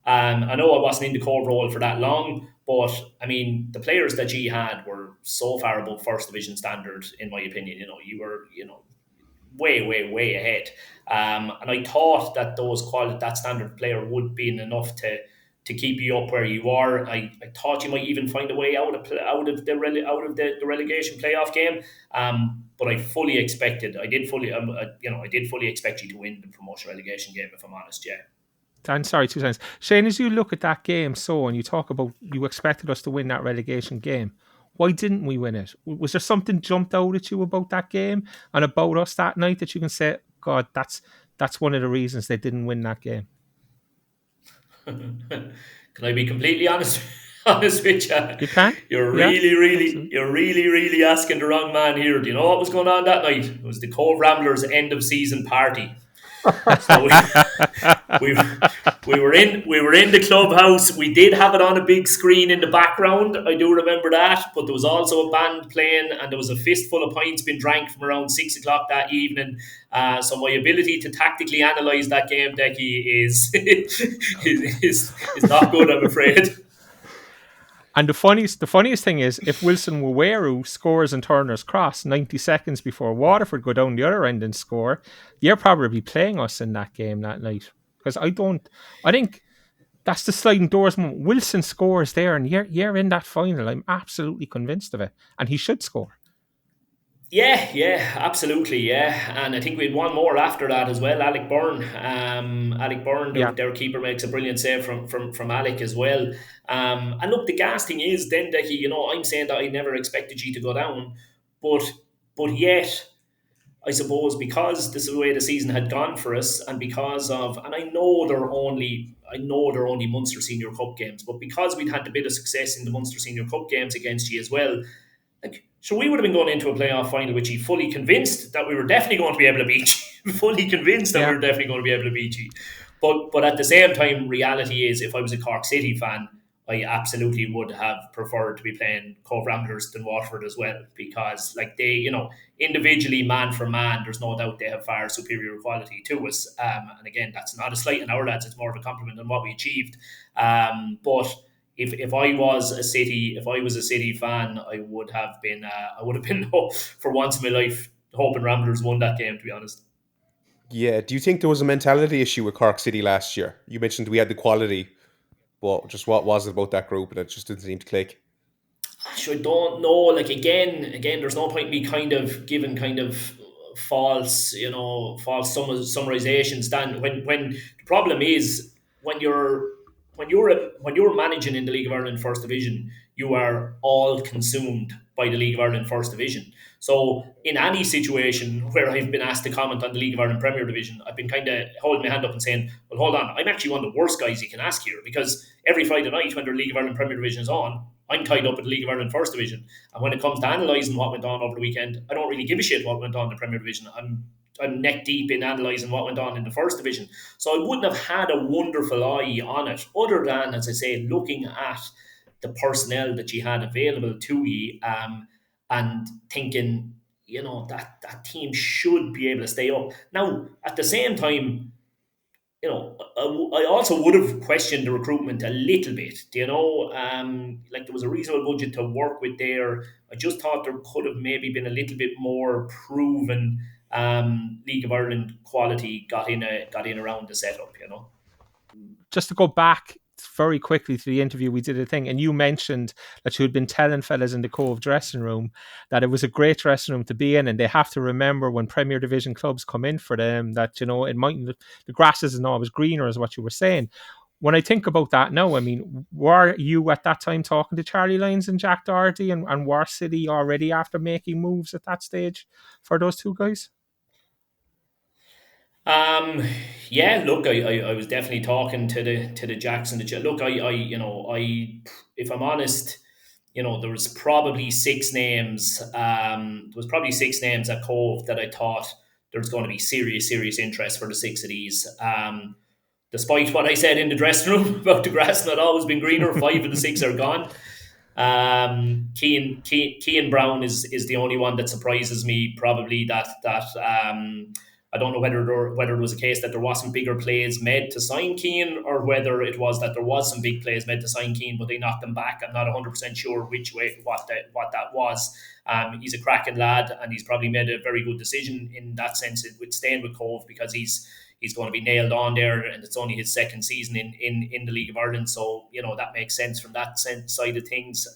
I know I wasn't in the core role for that long, but I mean, the players that G had were so far above first division standard, in my opinion. You know, you were, way ahead. And I thought that that standard player would be enough to keep you up where you are. I thought you might even find a way out of the relegation playoff game. But I did fully expect you to win the promotion relegation game, if I'm honest, yeah. Dan, sorry, 2 seconds. Shane, as you look at that game, and you talk about you expected us to win that relegation game, why didn't we win it? Was there something jumped out at you about that game and about us that night that you can say, God, that's one of the reasons they didn't win that game? Can I be completely honest with you? You can. You're really asking the wrong man here. Do you know what was going on that night? It was the Cove Ramblers end of season party. So we were in the clubhouse. We did have it on a big screen in the background. I do remember that, but there was also a band playing, and there was a fistful of pints being drank from around 6 o'clock that evening. So my ability to tactically analyse that game, Decky, is not good, I'm afraid. And the funniest thing is, if Wilson Waweru scores and Turner's cross 90 seconds before Waterford go down the other end and score, you're probably playing us in that game that night. Because I think that's the sliding doors moment. Wilson scores there, and you're in that final. I'm absolutely convinced of it. And he should score. Yeah, absolutely, yeah. And I think we had one more after that as well, Alec Byrne. Their keeper makes a brilliant save from Alec as well. And look, the gas thing is then, Decky, I'm saying that I never expected you to go down, but yet I suppose because this is the way the season had gone for us, and because of, and I know they're only Munster Senior Cup games, but because we'd had a bit of success in the Munster Senior Cup games against you as well, like, so we would have been going into a playoff final with you fully convinced that we were definitely going to be able to beat you, fully convinced that we were definitely going to be able to beat you. But at the same time, reality is, if I was a Cork City fan, I absolutely would have preferred to be playing Cove Ramblers than Waterford as well, because like they, individually, man for man, there's no doubt they have far superior quality to us. And again, that's not a slight on our lads; it's more of a compliment on what we achieved. But if I was a City fan, I would have been for once in my life hoping Ramblers won that game, to be honest. Yeah. Do you think there was a mentality issue with Cork City last year? You mentioned we had the quality, but just what was it about that group that just didn't seem to click? Actually, I don't know. Like again, there's no point in me kind of giving kind of false summarizations. Dan, when the problem is when you're managing in the League of Ireland First Division, you are all consumed by the League of Ireland First Division. So in any situation where I've been asked to comment on the League of Ireland Premier Division, I've been kind of holding my hand up and saying, well, hold on, I'm actually one of the worst guys you can ask here, because every Friday night when the League of Ireland Premier Division is on, I'm tied up in the League of Ireland First Division. And when it comes to analysing what went on over the weekend, I don't really give a shit what went on in the Premier Division. I'm neck deep in analysing what went on in the First Division. So I wouldn't have had a wonderful eye on it, other than, as I say, looking at the personnel that you had available to you, and thinking, that team should be able to stay up. Now, at the same time, I also would have questioned the recruitment a little bit. Like there was a reasonable budget to work with there. I just thought there could have maybe been a little bit more proven League of Ireland quality got in around the setup. Just to go back very quickly to the interview, we did a thing, and you mentioned that you had been telling fellas in the Cove dressing room that it was a great dressing room to be in, and they have to remember when Premier Division clubs come in for them that, it might, the grass isn't always greener, is what you were saying. When I think about that now, I mean, were you at that time talking to Charlie Lyons and Jack Doherty, and were City already after making moves at that stage for those two guys? Yeah, look, I was definitely talking to the Jackson. Look, if I'm honest, there was probably six names. There was probably six names at Cove that I thought there was going to be serious interest for the six of these. Despite what I said in the dressing room about the grass not always been greener, five of the six are gone. Keegan Brown is the only one that surprises me. Probably that I don't know whether there was a case that there wasn't bigger plays made to sign Keegan, or whether it was that there was some big plays made to sign Keegan, but they knocked them back. I'm not 100% sure what that was. He's a cracking lad, and he's probably made a very good decision in that sense with staying with Cove, because he's going to be nailed on there, and it's only his second season in the League of Ireland, so that makes sense from that side of things.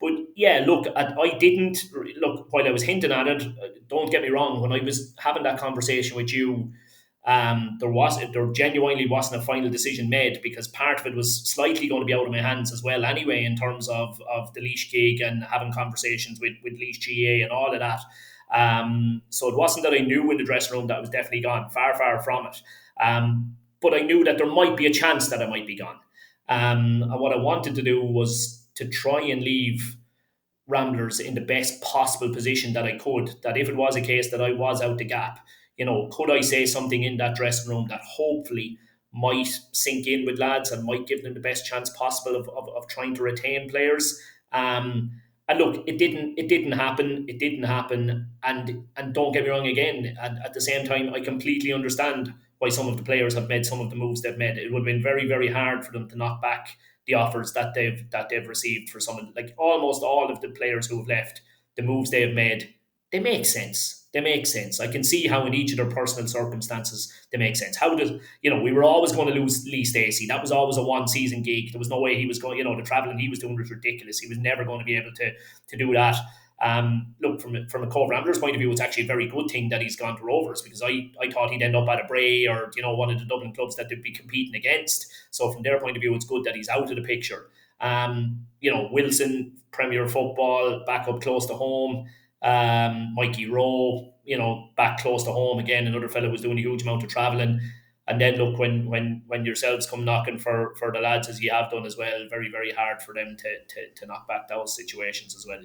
But yeah, look, I didn't look while I was hinting at it. Don't get me wrong. When I was having that conversation with you, there genuinely wasn't a final decision made, because part of it was slightly going to be out of my hands as well anyway, in terms of the Laois gig and having conversations with Laois GA and all of that. So it wasn't that I knew in the dressing room that I was definitely gone. Far from it. But I knew that there might be a chance that I might be gone. And what I wanted to do was to try and leave Ramblers in the best possible position that I could. That if it was a case that I was out the gap, could I say something in that dressing room that hopefully might sink in with lads and might give them the best chance possible of trying to retain players. And look, it didn't happen. It didn't happen. And don't get me wrong again. At the same time, I completely understand why some of the players have made some of the moves they've made. It would have been very, very hard for them to knock back the offers that they've received for someone. Like almost all of the players who have left, the moves they have made, they make sense. They make sense. I can see how in each of their personal circumstances they make sense. How does we were always going to lose Lee Stacey. That was always a one-season gig. There was no way he was going. The travelling he was doing was ridiculous. He was never going to be able to do that. Look, from a Cove Ramblers point of view, it's actually a very good thing that he's gone to Rovers, because I thought he'd end up at a Bray or one of the Dublin clubs that they'd be competing against. So from their point of view, it's good that he's out of the picture. Wilson, Premier Football, back up close to home. Mikey Rowe, back close to home again. Another fella was doing a huge amount of travelling. And then look, when yourselves come knocking for the lads as you have done as well, very, very hard for them to knock back those situations as well,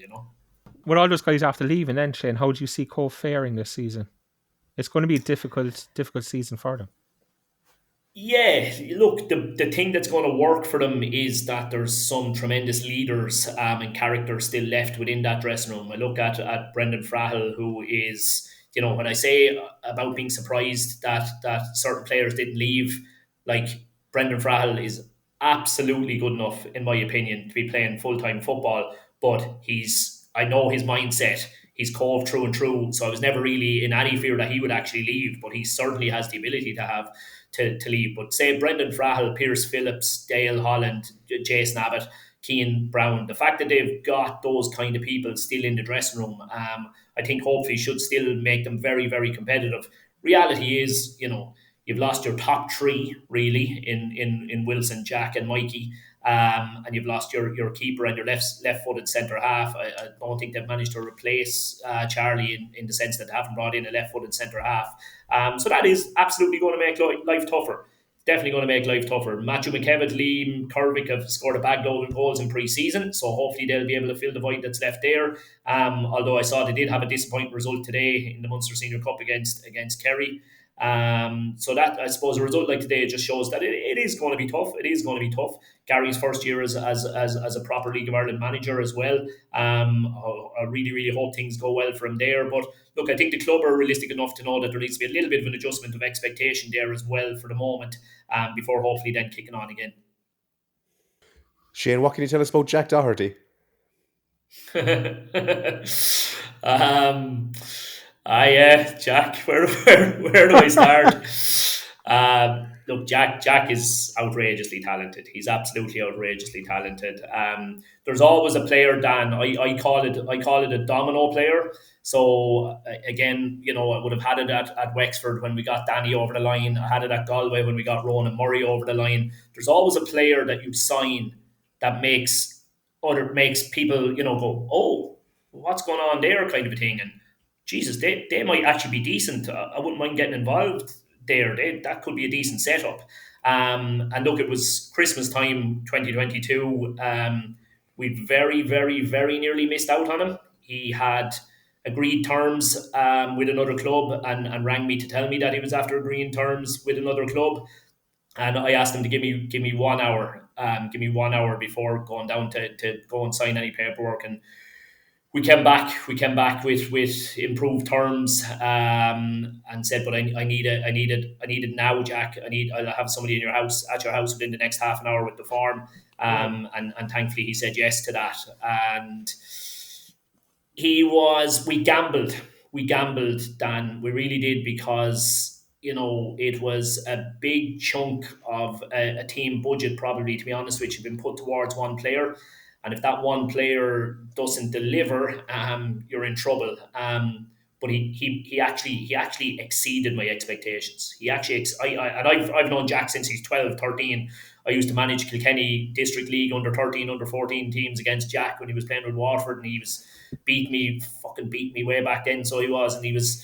With all those guys after leaving then, Shane, how do you see Cove faring this season? It's going to be a difficult season for them. Yeah, look, the thing that's going to work for them is that there's some tremendous leaders and characters still left within that dressing room. I look at Brendan Frahill, who is, when I say about being surprised that certain players didn't leave, like Brendan Frahill is absolutely good enough, in my opinion, to be playing full-time football, but I know his mindset. He's Cove through and through, so I was never really in any fear that he would actually leave, but he certainly has the ability to leave. But say Brendan Frahill, Pierce Phillips, Dale Holland, Jason Abbott, Keegan Brown, the fact that they've got those kind of people still in the dressing room, I think hopefully should still make them very, very competitive. Reality is, you've lost your top three really in Wilson, Jack and Mikey. And you've lost your keeper and your left-footed centre half. I don't think they've managed to replace Charlie in the sense that they haven't brought in a left-footed centre half. So that is absolutely going to make life tougher. Definitely going to make life tougher. Matthew McKevitt, Liam Curvick have scored a bag load of goals in pre-season, so hopefully they'll be able to fill the void that's left there. Although I saw they did have a disappointing result today in the Munster Senior Cup against Kerry. So that, I suppose, a result like today just shows that it is going to be tough. It is going to be tough. Gary's first year as a proper League of Ireland manager as well. I really, really hope things go well for him there. But look, I think the club are realistic enough to know that there needs to be a little bit of an adjustment of expectation there as well for the moment, before hopefully then kicking on again. Shane, what can you tell us about Jack Doherty? Jack, where do I start? Look, Jack is outrageously talented. He's absolutely outrageously talented. There's always a player, Dan. I call it a domino player. So again, I would have had it at Wexford when we got Danny over the line. I had it at Galway when we got Ronan Murray over the line. There's always a player that you sign that makes people, go, oh, what's going on there, kind of a thing. And Jesus, they might actually be decent. I wouldn't mind getting involved there. That could be a decent setup. And look, it was Christmas time 2022. We very, very, very nearly missed out on him. He had agreed terms with another club and rang me to tell me that he was after agreeing terms with another club. And I asked him to give me 1 hour. Give me 1 hour before going down to go and sign any paperwork. And we came back with improved terms, and said, but I need it now, Jack. I'll have somebody at your house within the next half an hour with the form. And thankfully he said yes to that. And we gambled, Dan. We really did, because it was a big chunk of a team budget, probably, to be honest with you, been put towards one player. And if that one player doesn't deliver, you're in trouble. But he actually exceeded my expectations. I've known Jack since he's 12, 13. I used to manage Kilkenny District League under 13, under 14 teams against Jack when he was playing with Waterford, and he was beat me way back then. So he was, and he was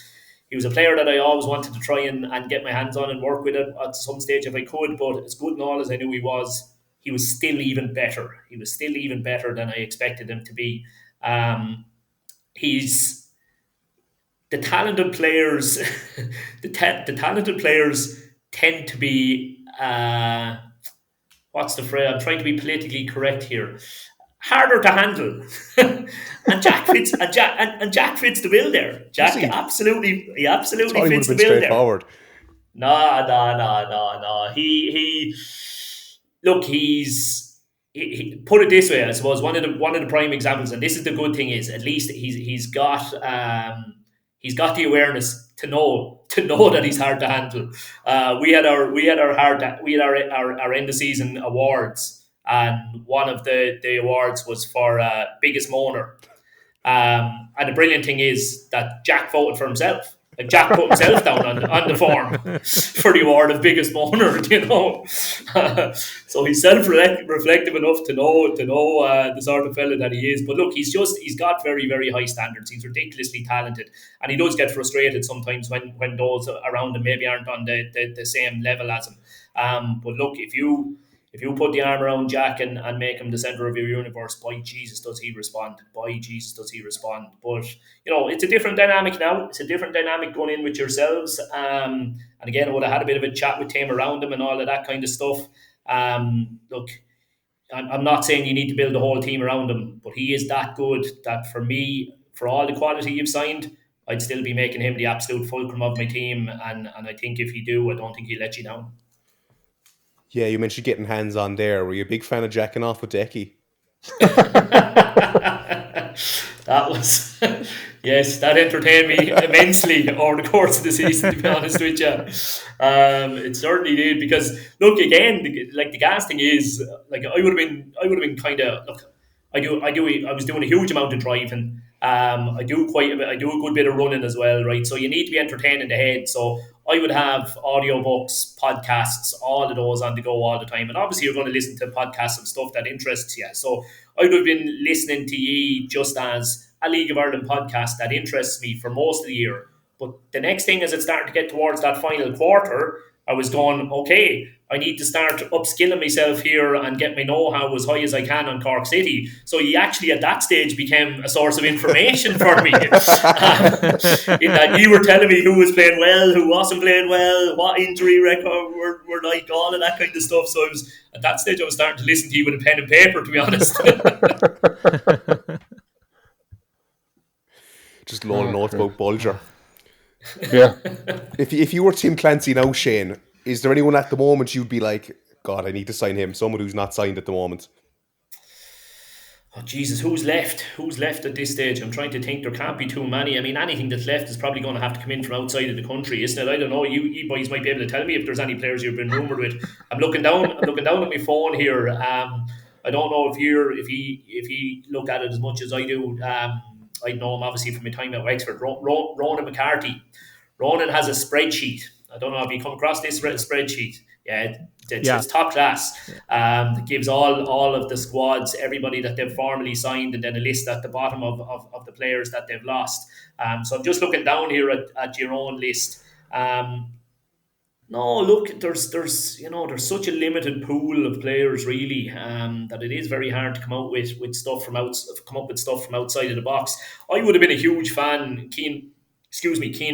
a player that I always wanted to try and get my hands on and work with it at some stage if I could. But as good and all as I knew he was still even better. He was still even better than I expected him to be. He's the talented players. the talented players tend to be what's the phrase? I'm trying to be politically correct here. Harder to handle, and Jack fits. And Jack fits the bill there. Jack absolutely fits the bill there. No. He look. He put it this way. I suppose one of the prime examples, and this is the good thing, is at least he's got the awareness to know that he's hard to handle. We had our end of season awards. And one of the awards was for biggest moaner. And the brilliant thing is that Jack voted for himself. Jack put himself down on the form for the award of biggest moaner, so he's self-reflective enough to know the sort of fella that he is. But look, he's got very, very high standards. He's ridiculously talented, and he does get frustrated sometimes when those around him maybe aren't on the same level as him. But look, if you put the arm around Jack and make him the centre of your universe, by Jesus does he respond. By Jesus does he respond. But, it's a different dynamic now. It's a different dynamic going in with yourselves. And again, I would have had a bit of a chat with Tim around him and all of that kind of stuff. Look, I'm not saying you need to build the whole team around him, but he is that good that for me, for all the quality you've signed, I'd still be making him the absolute fulcrum of my team. And I think if you do, I don't think he'll let you down. Yeah, you mentioned getting hands on there. Were you a big fan of jacking off with Decky? That was, yes, that entertained me immensely over the course of the season, to be honest with you. It certainly did, because look, again, the gas thing is, like, I would have been kind of, look, I was doing a huge amount of driving. I do a good bit of running as well, right? So you need to be entertaining the head. So I would have audiobooks, podcasts, all of those on the go all the time. And obviously you're going to listen to podcasts and stuff that interests you. So I would have been listening to ye just as a League of Ireland podcast that interests me for most of the year. But the next thing, as it started to get towards that final quarter, I was going, okay, I need to start upskilling myself here and get my know-how as high as I can on Cork City. So he actually at that stage became a source of information for me. In that you were telling me who was playing well, who wasn't playing well, what injury record were like, all of that kind of stuff. So at that stage I was starting to listen to you with a pen and paper, to be honest. Just loaning notes about Bulger. Yeah. If you were Tim Clancy now, Shane, is there anyone at the moment you'd be like, God, I need to sign him? Someone who's not signed at the moment. Oh, Jesus, who's left? Who's left at this stage? I'm trying to think. There can't be too many. I mean, anything that's left is probably going to have to come in from outside of the country, isn't it? I don't know. You boys might be able to tell me if there's any players you've been rumoured with. I'm looking down at my phone here. I don't know if he looked at it as much as I do. I know him obviously from my time at Wexford. Ronan McCarthy. Ronan has a spreadsheet. I don't know if you come across this spreadsheet. Yeah, it's top class. It gives all of the squads, everybody that they've formally signed, and then a list at the bottom of the players that they've lost. So I'm just looking down here at your own list. No, look, there's such a limited pool of players really, that it is very hard to come up with stuff from outside of the box. I would have been a huge fan. Keane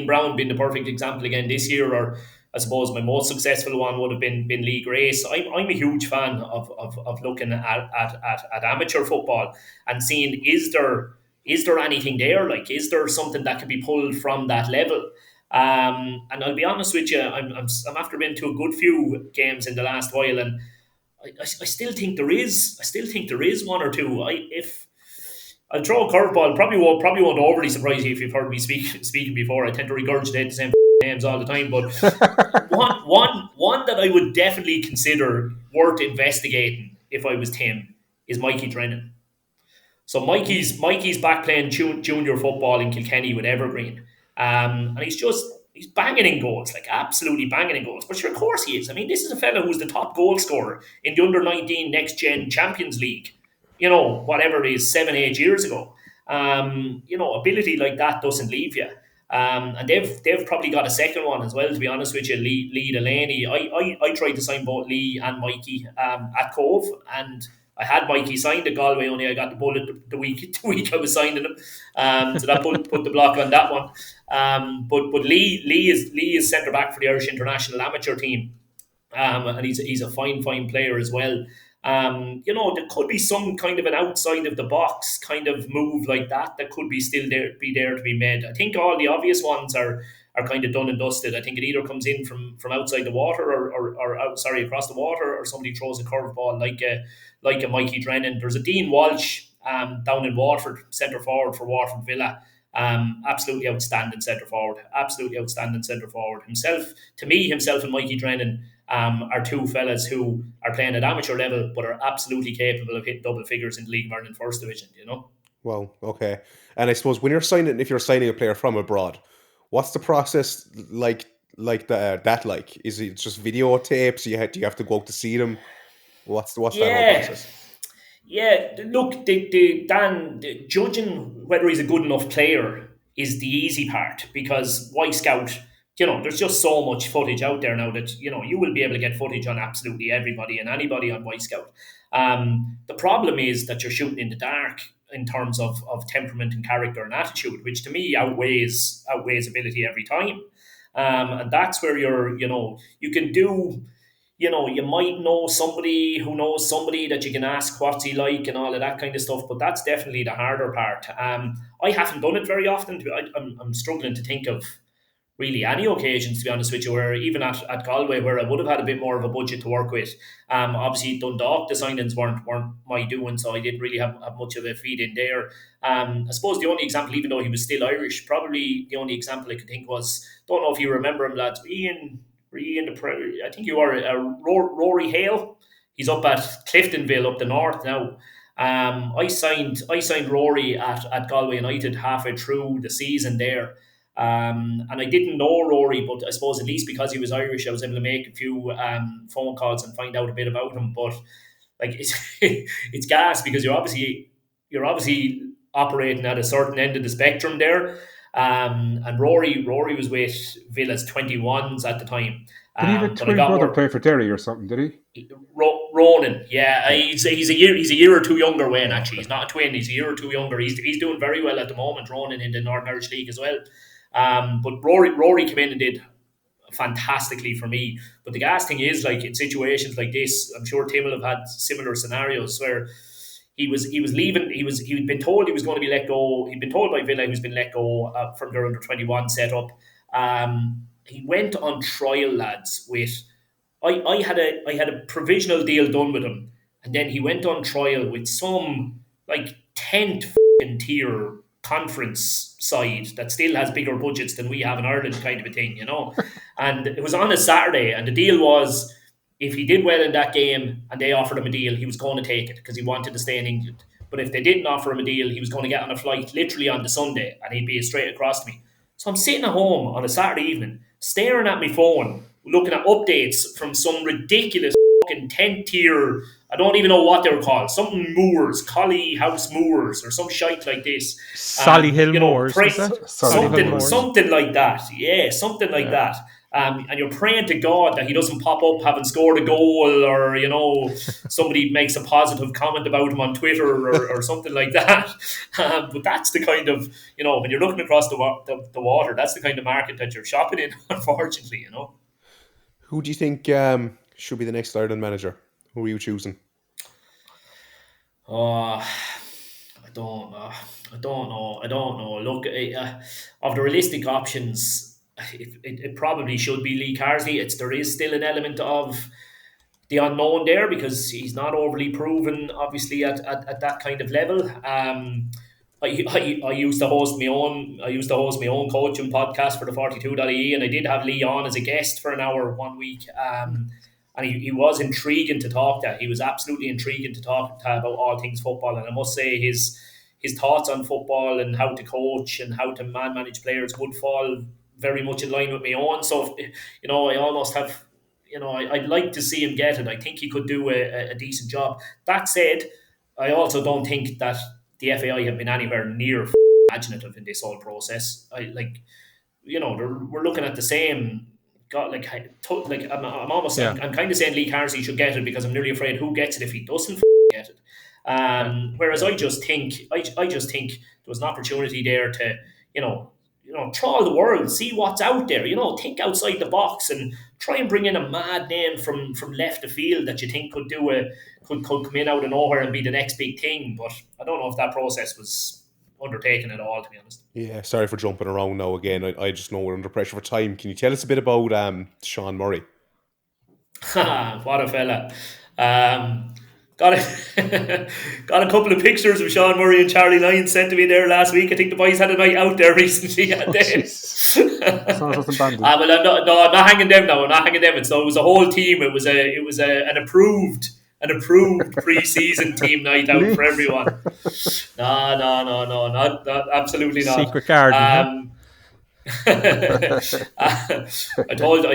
Brown being the perfect example again this year, or I suppose my most successful one would have been Lee Grace. I'm a huge fan of looking at amateur football and seeing is there anything there? Like, is there something that can be pulled from that level? And I'll be honest with you, I'm after been to a good few games in the last while, and I still think there is. I still think there is one or two. If I'll throw a curveball, probably won't overly surprise you if you've heard me speaking before. I tend to regurgitate the same names all the time, but one that I would definitely consider worth investigating if I was Tim is Mikey Drennan. So Mikey's back playing junior football in Kilkenny with Evergreen. And he's banging in goals, like absolutely banging in goals. But sure, of course he is. I mean, this is a fellow who's the top goal scorer in the under-19 Next Gen Champions League, whatever it is, 7-8 years ago. Ability like that doesn't leave you. And they've probably got a second one as well, to be honest with you, Lee Delaney. I tried to sign both Lee and Mikey at Cove, and I had Mikey signed at Galway, only I got the bullet the week I was signing him. So that put the block on that one. But Lee is centre back for the Irish International Amateur team. And he's a fine player as well. There could be some kind of an outside of the box kind of move like that could be still there to be made. I think all the obvious ones are kind of done and dusted. I think it either comes in from outside the water or across the water, or somebody throws a curveball like a Mikey Drennan. There's a Dean Walsh down in Waterford, centre forward for Waterford Villa. Absolutely outstanding centre forward. Himself and Mikey Drennan are two fellas who are playing at amateur level but are absolutely capable of hitting double figures in the League of Ireland First Division, Well, okay. And I suppose if you're signing a player from abroad, What's the process like that like? Is it just videotapes? Do you have to go out to see them? What's that whole Yeah. process? Yeah, look, Dan, judging whether he's a good enough player is the easy part because Y Scout, there's just so much footage out there now that, you will be able to get footage on absolutely everybody and anybody on Y Scout. The problem is that you're shooting in the dark in terms of temperament and character and attitude, which to me outweighs ability every time. And that's where you can do, you might know somebody who knows somebody that you can ask what's he like and all of that kind of stuff, but that's definitely the harder part. I haven't done it very often. I'm struggling to think of really any occasions, to be honest with you, where even at Galway, where I would have had a bit more of a budget to work with. Obviously, Dundalk, the signings weren't my doing, so I didn't really have much of a feed in there. I suppose the only example, even though he was still Irish, probably the only example I could think was, don't know if you remember him, lads, I think you are Rory Hale. He's up at Cliftonville up the north now. I signed Rory at Galway United halfway through the season there. And I didn't know Rory, but I suppose at least because he was Irish, I was able to make a few phone calls and find out a bit about him. But like it's gas because you're obviously operating at a certain end of the spectrum there. And Rory was with Villa's 21s at the time. Did he have a twin brother play for Derry or something? Did he? Ronan, yeah, he's a year or two younger. Wayne, actually, he's not a twin. He's a year or two younger. He's doing very well at the moment. Ronan in the Northern Irish League as well. But Rory came in and did fantastically for me. But the gas thing is, like in situations like this, I'm sure Tim will have had similar scenarios where he was leaving. He'd been told he was going to be let go. He'd been told by Villa he was been let go from their under 21 setup. He went on trial, lads. I had a provisional deal done with him, and then he went on trial with some like 10th tier conference side that still has bigger budgets than we have in Ireland, kind of a thing, And it was on a Saturday, and the deal was, if he did well in that game and they offered him a deal, he was going to take it because he wanted to stay in England. But if they didn't offer him a deal, he was going to get on a flight literally on the Sunday and he'd be straight across to me. So I'm sitting at home on a Saturday evening, staring at my phone, looking at updates from some ridiculous fucking 10th tier, I don't even know what they were called, something Moors, Collie House Moors or some shite like this. Solihull Moors, something like that. Yeah, something like that. And you're praying to God that he doesn't pop up having scored a goal, or somebody makes a positive comment about him on Twitter or something like that. But that's the kind of when you're looking across the water, that's the kind of market that you're shopping in. Unfortunately, Who do you think should be the next Ireland manager? Who are you choosing? I don't know. Look, of the realistic options, it probably should be Lee Carsley. There is still an element of the unknown there because he's not overly proven, obviously, at that kind of level. I used to host my own coaching podcast for the 42.ie, and I did have Lee on as a guest for an hour one week. And he was intriguing to talk to. He was absolutely intriguing to talk to about all things football. And I must say his thoughts on football and how to coach and how to manage players would fall very much in line with my own. So, I almost have, I'd like to see him get it. I think he could do a decent job. That said, I also don't think that the FAI have been anywhere near imaginative in this whole process. We're looking at the same. I'm kind of saying Lee Carsley should get it because I'm nearly afraid who gets it if he doesn't get it. Whereas I just think there was an opportunity there to trawl the world, see what's out there, think outside the box and try and bring in a mad name from left of field that you think could come in out of nowhere and be the next big thing. But I don't know if that process was undertaken at all, to be honest. Yeah, sorry for jumping around now again. I just know we're under pressure for time. Can you tell us a bit about Sean Murray? What a fella. Got a couple of pictures of Sean Murray and Charlie Lyons sent to me there last week. I think the boys had a night out there recently. Well, I'm not hanging them now. I'm not hanging them. So it was a whole team. It was an approved pre-season team night out for everyone. No, not absolutely not. Secret garden. I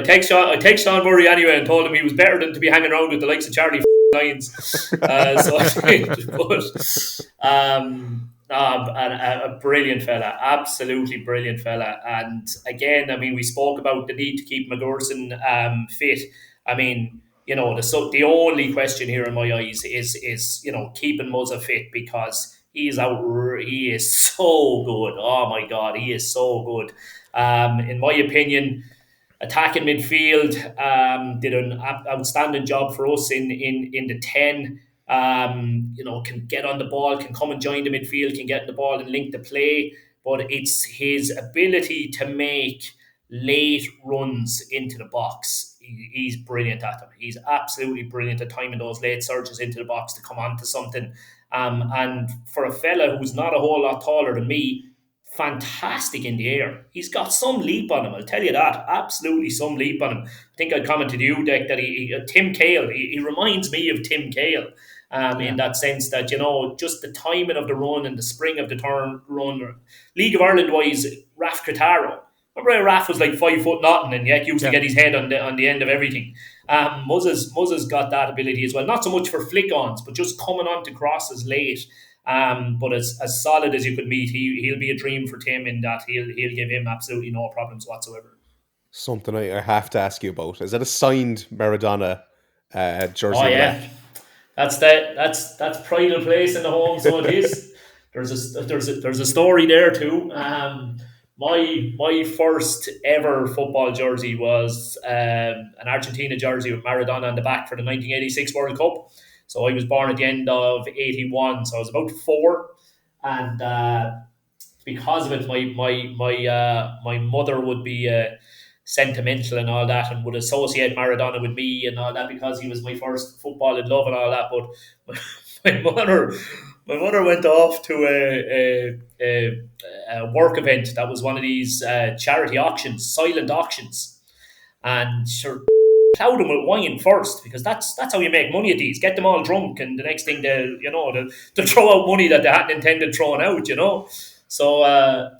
texted Sean Murray anyway and told him he was better than to be hanging around with the likes of Charlie Lyons. So I think, but a brilliant fella, absolutely brilliant fella. And again, I mean, we spoke about the need to keep McGurson fit. I mean, the only question here in my eyes is keeping Muzza fit, because he is so good. Oh my God, he is so good. In my opinion, attacking midfield, did an outstanding job for us in the 10. Can get on the ball, can come and join the midfield, can get the ball and link the play. But it's his ability to make late runs into the box. He's brilliant at them. He's absolutely brilliant at timing those late surges into the box to come onto something. And for a fella who's not a whole lot taller than me, fantastic in the air. He's got some leap on him, I'll tell you that. Absolutely some leap on him. I think I commented to you, Dick, that Tim Cahill, he reminds me of Tim Cahill. In that sense that, just the timing of the run and the spring of the turn run. League of Ireland wise, Raf Krataro. Remember Raf was like 5 foot nothing and yet used to get his head on the end of everything. Muzza's got that ability as well. Not so much for flick-ons, but just coming on to crosses late. But as solid as you could meet, he'll be a dream for Tim in that he'll give him absolutely no problems whatsoever. Something I have to ask you about. Is that a signed Maradona jersey? Oh yeah. That's pride of place in the home, so it is. There's a story there too. My first ever football jersey was an Argentina jersey with Maradona on the back for the 1986 World Cup. So I was born at the end of 81, so I was about 4, and because of it, my mother would be sentimental and all that, and would associate Maradona with me and all that because he was my first football in love and all that. But my mother went off to a work event that was one of these charity auctions, silent auctions, and sure, plowed them with wine first, because that's how you make money at these. Get them all drunk, and the next thing they'll throw out money that they hadn't intended throwing out. So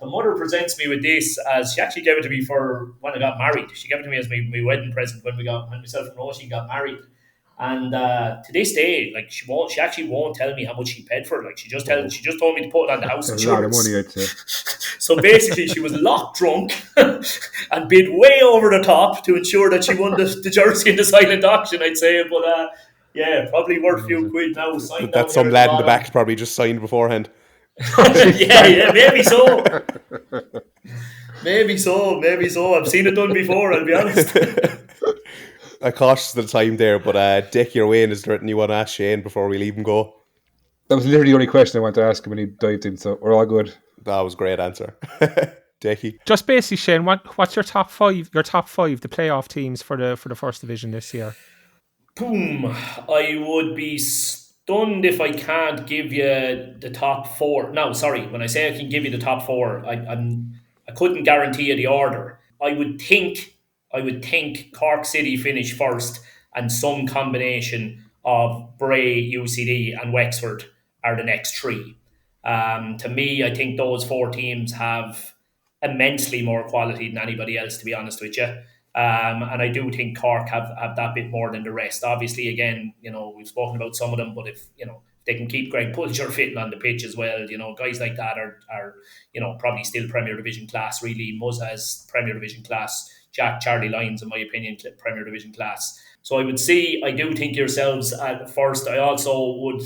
the mother presents me with this, as she actually gave it to me for when I got married. She gave it to me as my wedding present when myself and Roisin got married. And to this day, like she actually won't tell me how much she paid for it. Like she just told me to put it on the house That's insurance. a lot of money, I'd say. So basically, she was locked drunk and bid way over the top to ensure that she won the jersey in the silent auction, I'd say. But yeah, probably worth a few quid now. That's some lad in the back probably just signed beforehand. yeah, maybe so. Maybe so. I've seen it done before, I'll be honest. I cautious of the time there, but Dick, your way in, is there anything you want to ask Shane before we leave him go? That was literally the only question I wanted to ask him when he dived in, so we're all good. That was a great answer. Dickie. Just basically, Shane, what's your top five, the playoff teams for the First Division this year? Boom. I would be stunned if I can't give you the top 4. No, sorry. When I say I can give you the top 4, I couldn't guarantee you the order. I would think Cork City finish first, and some combination of Bray, UCD and Wexford are the next 3. To me, I think those 4 teams have immensely more quality than anybody else, to be honest with you. And I do think Cork have that bit more than the rest. Obviously, again, we've spoken about some of them, but if they can keep Greg Pulcher fitting on the pitch as well, guys like that are probably still Premier Division class. Really, Muzza is Premier Division class. Charlie Lyons, in my opinion, Premier Division class. So I do think yourselves at first. I also would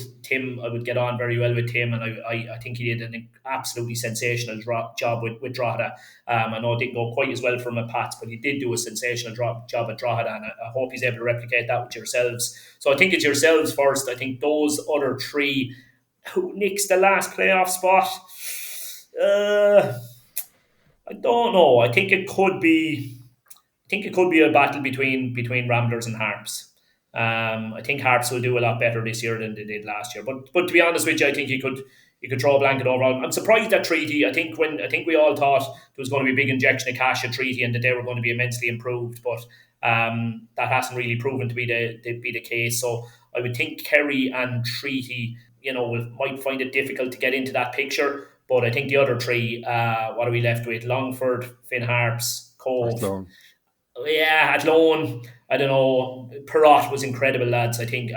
get on very well with Tim, and I think he did an absolutely sensational job with Drogheda. I know it didn't go quite as well for him at Pats, but he did do a sensational job at Drogheda, and I hope he's able to replicate that with yourselves. So I think it's yourselves first. I think those other 3, who nicks the last playoff spot, I don't know. I think it could be a battle between Ramblers and Harps. I think Harps will do a lot better this year than they did last year. But to be honest with you, I think you could throw a blanket over. I'm surprised at Treaty. I think we all thought there was going to be a big injection of cash at Treaty and that they were going to be immensely improved, but that hasn't really proven to be the case. So I would think Kerry and Treaty, might find it difficult to get into that picture. But I think the other three, what are we left with? Longford, Finn Harps, Cove. Athlone. Yeah, at loan, I don't know. Perrott was incredible, lads. I think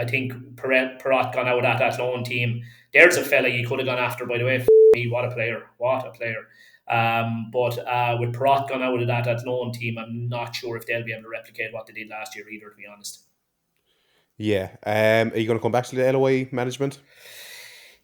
Perrott gone out at that loan team. There's a fella you could have gone after, by the way. Me, what a player! What a player! But with Perrott gone out of that loan team, I'm not sure if they'll be able to replicate what they did last year either, to be honest. Yeah. Are you going to come back to the LOI management?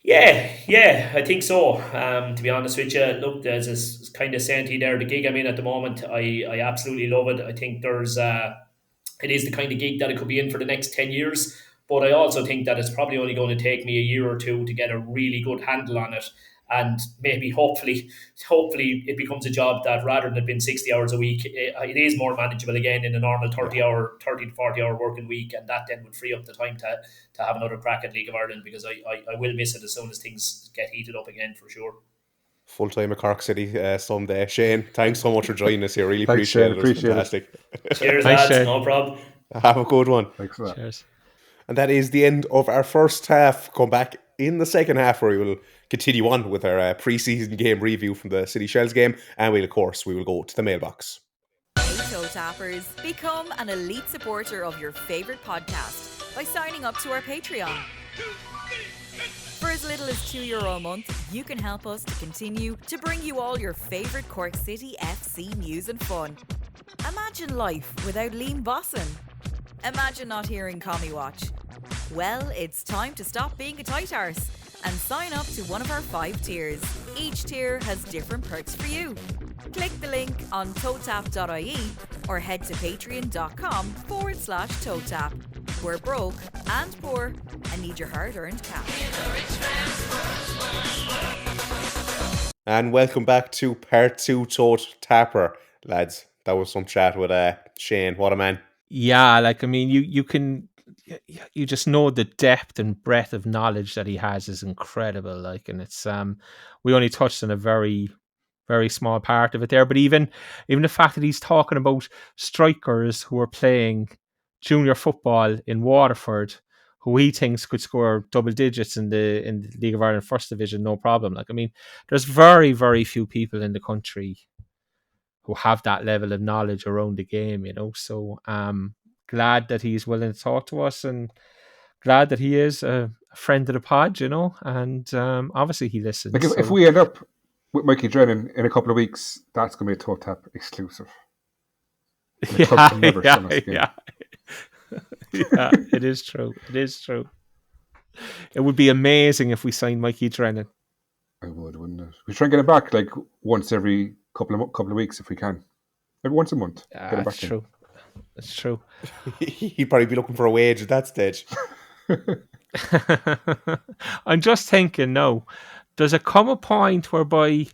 Yeah, I think so. To be honest with you, look, there's this kind of saying there, the gig I'm in at the moment, I absolutely love it. I think it is the kind of gig that it could be in for the next 10 years. But I also think that it's probably only going to take me a year or two to get a really good handle on it. And maybe, hopefully, it becomes a job that rather than it being 60 hours a week, it is more manageable again in a normal 30 to 40 hour working week. And that then would free up the time to have another crack at League of Ireland, because I will miss it as soon as things get heated up again, for sure. Full time at Cork City someday. Shane, thanks so much for joining us here. Really Thanks, appreciate Shane. it. Appreciate it was fantastic. Cheers, Thanks, lads. Shane. No problem. Have a good one. Thanks for that. Cheers. And that is the end of our first half. Come back in the second half where we will continue on with our pre-season game review from the City Shells game, and we will go to the mailbox. Hey Totappers, become an elite supporter of your favourite podcast by signing up to our Patreon. For as little as €2 a month, you can help us to continue to bring you all your favourite Cork City FC news and fun. Imagine life without Liam Bosson. Imagine not hearing Commie Watch. Well, it's time to stop being a tight arse and sign up to one of our 5 tiers. Each tier has different perks for you. Click the link on totap.ie or head to patreon.com/totap. We're broke and poor and need your hard-earned cash. And welcome back to part 2 Totapper, lads. That was some chat with Shane. What a man. Yeah, you just know the depth and breadth of knowledge that he has is incredible. And it's we only touched on a very, very small part of it there. But even the fact that he's talking about strikers who are playing junior football in Waterford, who he thinks could score double digits in the League of Ireland First Division, no problem. There's very, very few people in the country who have that level of knowledge around the game, So glad that he's willing to talk to us, and glad that he is a friend of the pod, and obviously he listens. If we end up with Mikey Drennan in a couple of weeks, that's going to be a Totap exclusive. Yeah, it is true. It is true. It would be amazing if we signed Mikey Drennan. I would, wouldn't it? We try and get him back like once every couple of weeks if we can. Maybe once a month. Get him That's back true. That's true. He'd probably be looking for a wage at that stage. I'm just thinking now, does it come a point whereby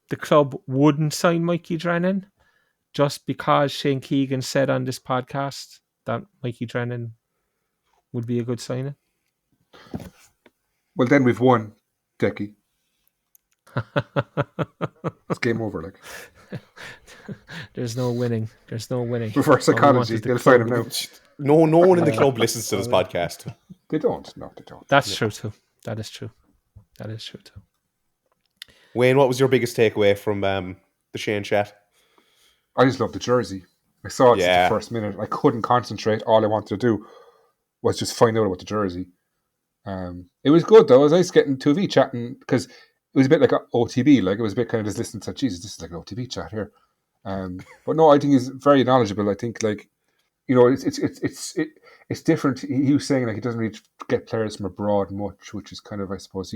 the club wouldn't sign Mikey Drennan just because Shane Keegan said on this podcast that Mikey Drennan would be a good signing? Well, then we've won, Decky. It's game over, There's no winning. Reverse psychology. They'll sign him now. No one in the club listens to this podcast. They don't. No, they don't. That's true too. That is true too. Wayne, what was your biggest takeaway from the Shane chat? I just love the jersey. I saw it since the first minute. I couldn't concentrate. All I wanted to do was just find out about the jersey. It was good though. It was nice getting 2V chatting, because it was a bit like an OTB. It was a bit kind of just listening to, Jesus, this is like an OTB chat here. But no, I think he's very knowledgeable. I think it's different. He was saying he doesn't really get players from abroad much, which is kind of, I suppose,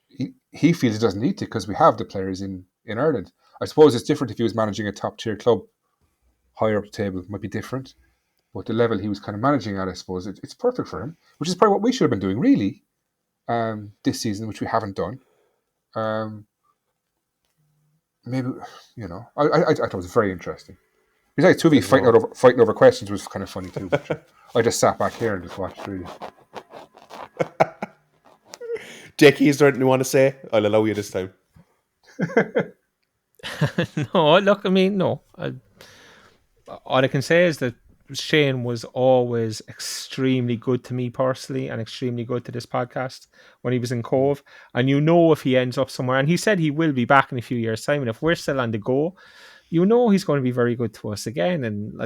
he feels he doesn't need to, because we have the players in Ireland. I suppose it's different if he was managing a top tier club higher up the table. It might be different, but the level he was kind of managing at, I suppose it's perfect for him, which is probably what we should have been doing really this season, which we haven't done. Maybe I thought it was very interesting. Besides, 2V fighting over questions was kind of funny too. I just sat back here and just watched really. Jackie, is there anything you want to say? I'll allow you this time. No, look, no. All I can say is that Shane was always extremely good to me personally and extremely good to this podcast when he was in Cove. And if he ends up somewhere, and he said he will be back in a few years' time, and if we're still on the go, he's going to be very good to us again. And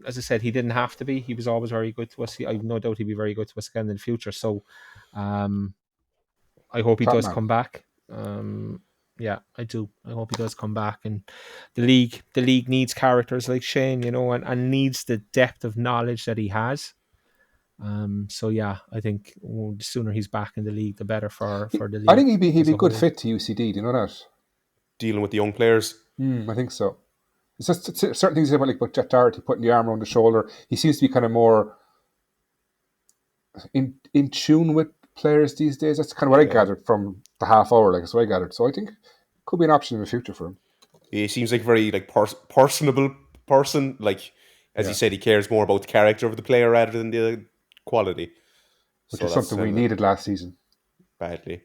as I said, he didn't have to be. He was always very good to us. I've no doubt he'll be very good to us again in the future. So I hope he does come back. Yeah, I do. I hope he does come back. And the league needs characters like Shane, and needs the depth of knowledge that he has. So yeah, I think the sooner he's back in the league, the better for the league. I think he'd be a good fit to UCD. Do you know that? Dealing with the young players. I think so. It's just certain things about Jet Doherty putting the arm around the shoulder. He seems to be kind of more in tune with players these days. That's kind of what I gathered from the half hour. That's what I gathered. So I think it could be an option in the future for him. He seems like a very personable person. As you said, he cares more about the character of the player rather than the quality. Which is something we needed last season. Badly.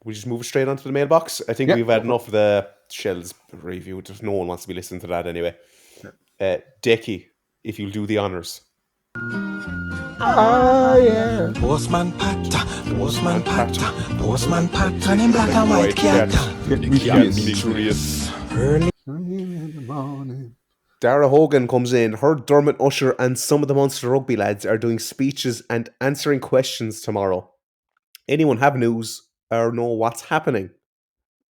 We just move straight onto the mailbox. I think we've had enough of the Shells review. Just no one wants to be listening to that anyway. Decky, if you'll do the honours. Yeah. Postman Pat, and in black and white cat. Early in the morning. Dara Hogan comes in. Heard Dermot Usher and some of the Munster Rugby lads are doing speeches and answering questions tomorrow. Anyone have news or know what's happening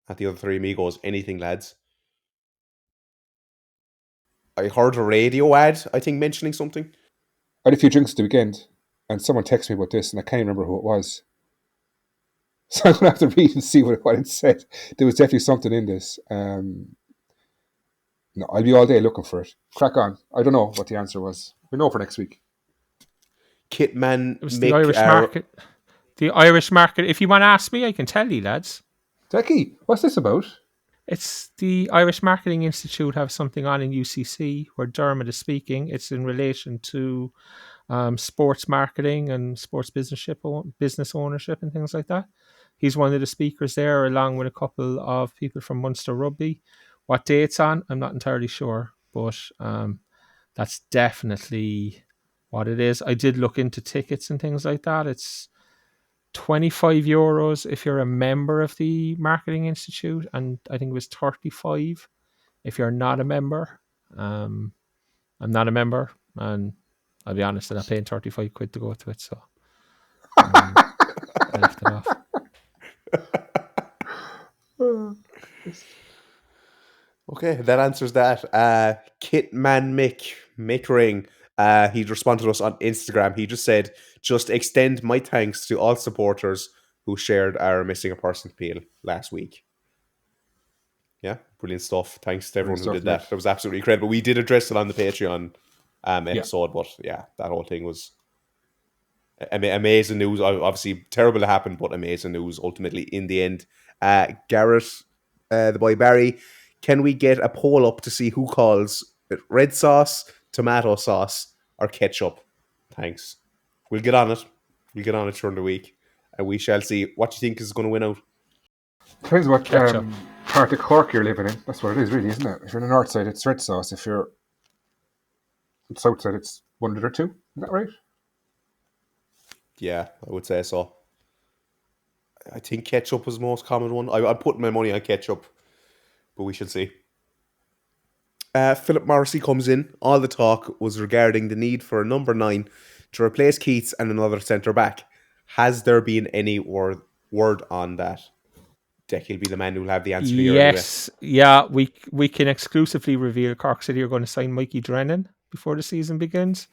at the other three amigos? Anything, lads? I heard a radio ad, I think, mentioning something. I had a few drinks at the weekend, and someone texted me about this, and I can't remember who it was. So I'm going to have to read and see what it said. There was definitely something in this. No, I'll be all day looking for it. Crack on. I don't know what the answer was. We know for next week. Kitman. It was the Irish market. The Irish market. If you want to ask me, I can tell you, lads. Decky, what's this about? It's the Irish Marketing Institute have something on in UCC where Dermot is speaking. It's in relation to sports marketing and sports business ownership and things like that. He's one of the speakers there, along with a couple of people from Munster Rugby. What day it's on, I'm not entirely sure, but that's definitely what it is. I did look into tickets and things like that. It's €25 if you're a member of the Marketing Institute, and I think it was 35 if you're not a member. I'm not a member, and I'll be honest, I'm not paying 35 quid to go to it, so I left it off. Okay, that answers that. Kitman Mickring, he'd responded to us on Instagram. He just said, just extend my thanks to all supporters who shared our Missing a Person appeal last week. Yeah, brilliant stuff. Thanks to everyone who did that. That was absolutely incredible. We did address it on the Patreon episode, but yeah, that whole thing was amazing news. Obviously, terrible to happen, but amazing news ultimately in the end. Garrett, the boy Barry, can we get a poll up to see who calls it red sauce, tomato sauce, or ketchup? Thanks. We'll get on it. We'll get on it during the week, and we shall see what you think is going to win out. Depends what part of Cork you're living in. That's what it is, really, isn't it? If you're on the north side, it's red sauce. If you're on the south side, it's one of the other two. Isn't that right? Yeah, I would say so. I think ketchup was the most common one. I'm putting my money on ketchup, but we shall see. Philip Morrissey comes in. All the talk was regarding the need for a number 9 to replace Keats and another centre-back. Has there been any word on that? Deck, he'll be the man who'll have the answer here. Yes, anyway. Yeah, we can exclusively reveal Cork City are going to sign Mikey Drennan before the season begins,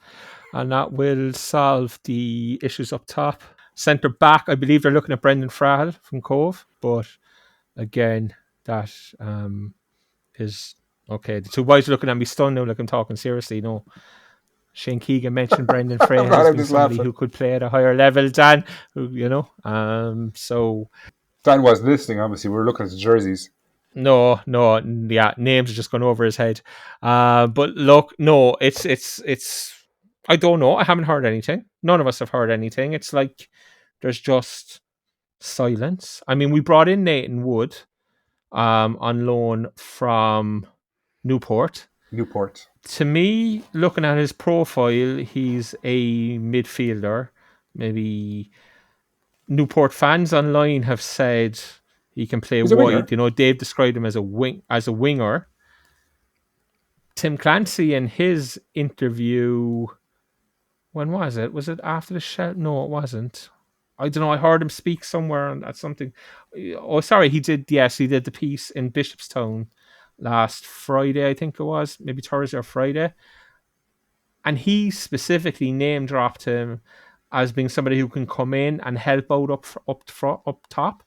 and that will solve the issues up top. Centre back, I believe they're looking at Brendan Frahel from Cove, but again, that is okay. The two boys are looking at me stunned now, like I'm talking seriously. No, Shane Keegan mentioned Brendan Frahel as somebody who could play at a higher level. Dan, so Dan wasn't listening. Obviously, we were looking at the jerseys. No, yeah, names are just gone over his head. But look, no, it's. I don't know. I haven't heard anything. None of us have heard anything. It's like there's just silence. I mean, we brought in Nathan Wood, on loan from Newport. To me, looking at his profile, he's a midfielder. Maybe Newport fans online have said he can play He's a winger. wide. You know, they've described him as a winger. Tim Clancy in his interview, when was it? Was it after the show? No, it wasn't. I don't know. I heard him speak somewhere at something. Oh, sorry, he did. Yes, he did the piece in Bishopstown last Friday, I think it was, maybe Thursday or Friday. And he specifically name dropped him as being somebody who can come in and help out up top.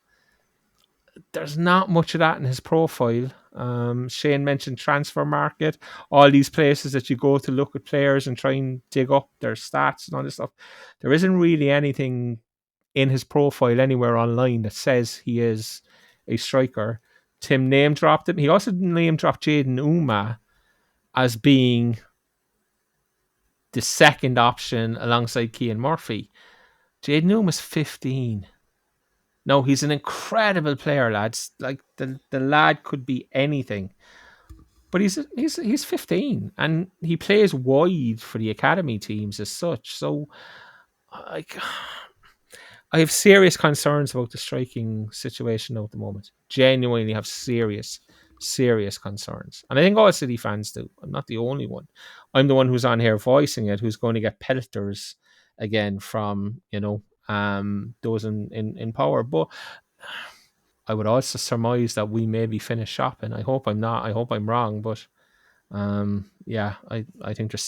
There's not much of that in his profile. Shane mentioned transfer market, all these places that you go to look at players and try and dig up their stats and all this stuff. There isn't really anything in his profile anywhere online that says he is a striker. Tim name dropped him. He also name dropped Jaden Uma as being the second option alongside Keegan Murphy. Jaden Uma's 15. No, he's an incredible player, lads. Like the lad could be anything. But he's 15 and he plays wide for the academy teams as such. So I have serious concerns about the striking situation now at the moment. Genuinely have serious concerns. And I think all City fans do. I'm not the only one. I'm the one who's on here voicing it, who's going to get pelters again from, those in power. But I would also surmise that we may be finished shopping. I hope I'm not. I hope I'm wrong. But I think there's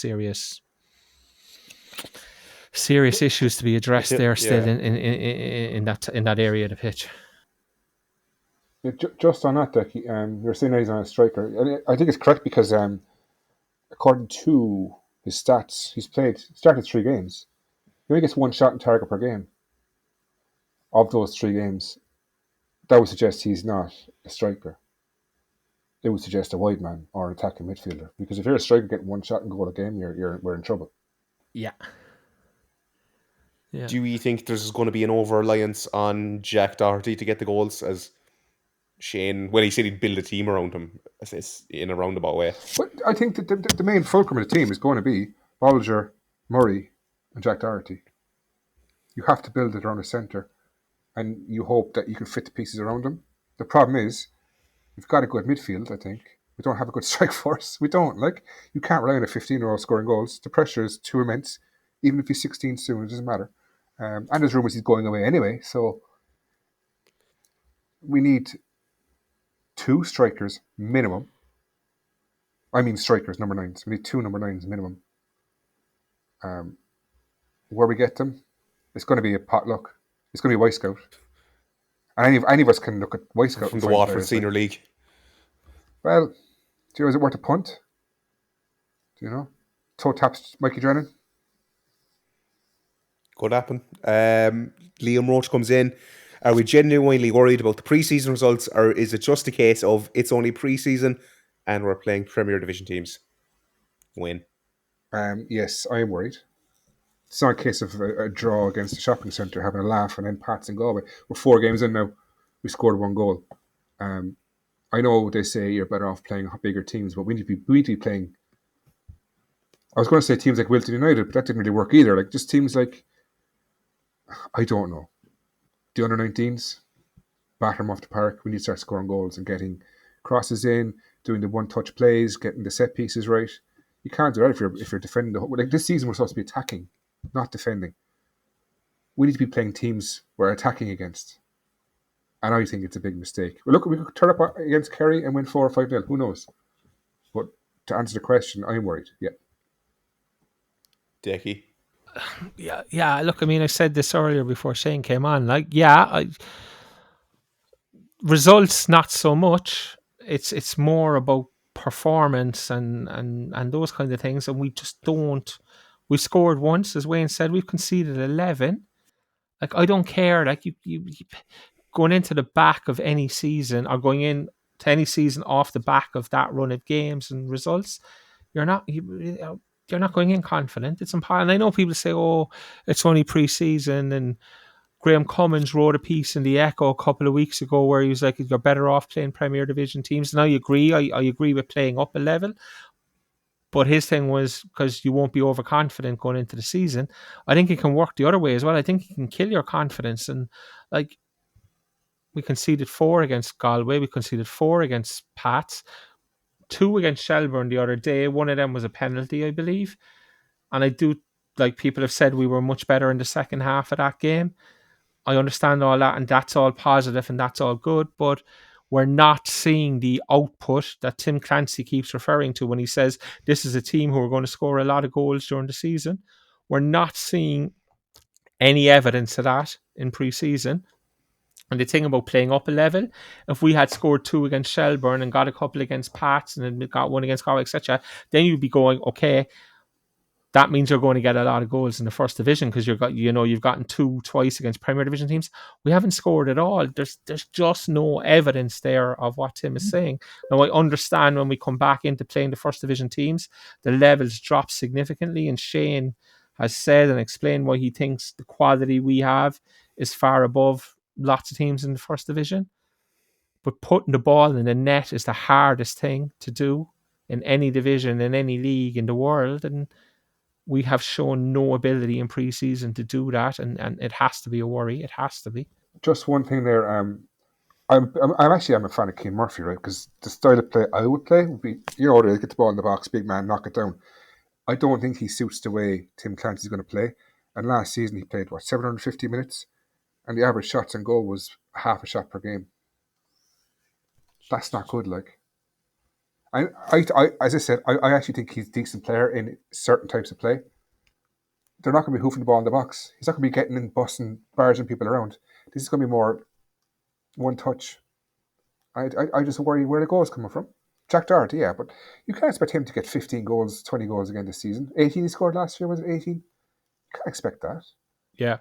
serious issues to be addressed there still in that area of the pitch. Yeah, just on that, Decky, you're saying that he's on a striker. And I think it's correct because according to his stats, he's started 3 games. He only gets 1 shot on target per game. Of those 3 games, that would suggest he's not a striker. It would suggest a wide man or an attacking midfielder. Because if you're a striker getting 1 shot and goal a game, we're in trouble. Yeah. Do you think there's going to be an over-reliance on Jack Doherty to get the goals, as Shane, he said he'd build a team around him in a roundabout way? But I think that the main fulcrum of the team is going to be Bolger, Murray and Jack Doherty. You have to build it around the centre and you hope that you can fit the pieces around them. The problem is, we've got a good midfield, I think. We don't have a good strike force. We don't. You can't rely on a 15-year-old scoring goals. The pressure is too immense. Even if he's 16 soon, it doesn't matter. And there's rumours he's going away anyway. So we need 2 strikers minimum. I mean strikers, number 9s. We need 2 number 9s minimum. Where we get them, it's going to be a potluck. It's going to be a Y-Scout. And any of us can look at Y-Scout. From the Waterford Senior League. Well, is it worth a punt? Do you know? Totap's Mikey Drennan. Could happen. Liam Roach comes in. Are we genuinely worried about the pre-season results, or is it just a case of it's only pre-season and we're playing Premier Division teams? Win. Yes, I am worried. It's not a case of a draw against the shopping centre, having a laugh, and then Pats and Galway. We're 4 games in now. We scored 1 goal. I know they say you're better off playing bigger teams, but we need to be playing. I was going to say teams like Wilton United, but that didn't really work either. Just teams like, I don't know, the under-19s, batter them off the park. We need to start scoring goals and getting crosses in, doing the one-touch plays, getting the set pieces right. You can't do that if you're defending the whole. This season we're supposed to be attacking, not defending. We need to be playing teams we're attacking against. And I think it's a big mistake. Well, look, we could turn up against Kerry and win 4 or 5-0. Who knows? But to answer the question, I'm worried. Yeah. Decky. Yeah. Look, I mean, I said this earlier before Shane came on. Results not so much. It's more about performance and those kind of things, and we just don't. We scored once, as Wayne said. We've conceded 11. I don't care. You going into the back of any season or going into any season off the back of that run of games and results, you're not going in confident. It's important. And I know people say, "Oh, it's only pre-season," and Graham Cummins wrote a piece in the Echo a couple of weeks ago where he was like, you're better off playing Premier Division teams. And I agree. I agree with playing up a level. But his thing was because you won't be overconfident going into the season. I think it can work the other way as well. I think it can kill your confidence. And like, we conceded 4 against Galway. We conceded 4 against Pats. 2 against Shelbourne the other day. One of them was a penalty, I believe. And I do, like, people have said we were much better in the second half of that game. I understand all that, and that's all positive and that's all good, but we're not seeing the output that Tim Clancy keeps referring to when he says this is a team who are going to score a lot of goals during the season. We're not seeing any evidence of that in pre-season. And the thing about playing up a level, if we had scored 2 against Shelbourne and got a couple against Pats and then got 1 against Galway, etc., then you'd be going, okay, that means you're going to get a lot of goals in the first division because you've gotten 2 twice against Premier Division teams. We haven't scored at all. There's just no evidence there of what Tim is saying. Now, I understand when we come back into playing the first division teams, the levels drop significantly, and Shane has said and explained why he thinks the quality we have is far above lots of teams in the first division. But putting the ball in the net is the hardest thing to do in any division, in any league in the world, and we have shown no ability in pre-season to do that, and it has to be a worry. It has to be. Just one thing there. I'm a fan of Keane Murphy, right? Because the style of play I would play would be, get the ball in the box, big man, knock it down. I don't think he suits the way Tim Clancy's going to play. And last season he played 750 minutes, and the average shots on goal was half a shot per game. That's not good, like. I as I said, I actually think he's a decent player in certain types of play. They're not going to be hoofing the ball in the box. He's not going to be getting in, busting, barging people around. This is going to be more one touch. I just worry where the goals coming from. Jack Doherty, yeah, but you can't expect him to get 15 goals, 20 goals again this season. 18 he scored last year, was it 18? You can't expect that. Yeah.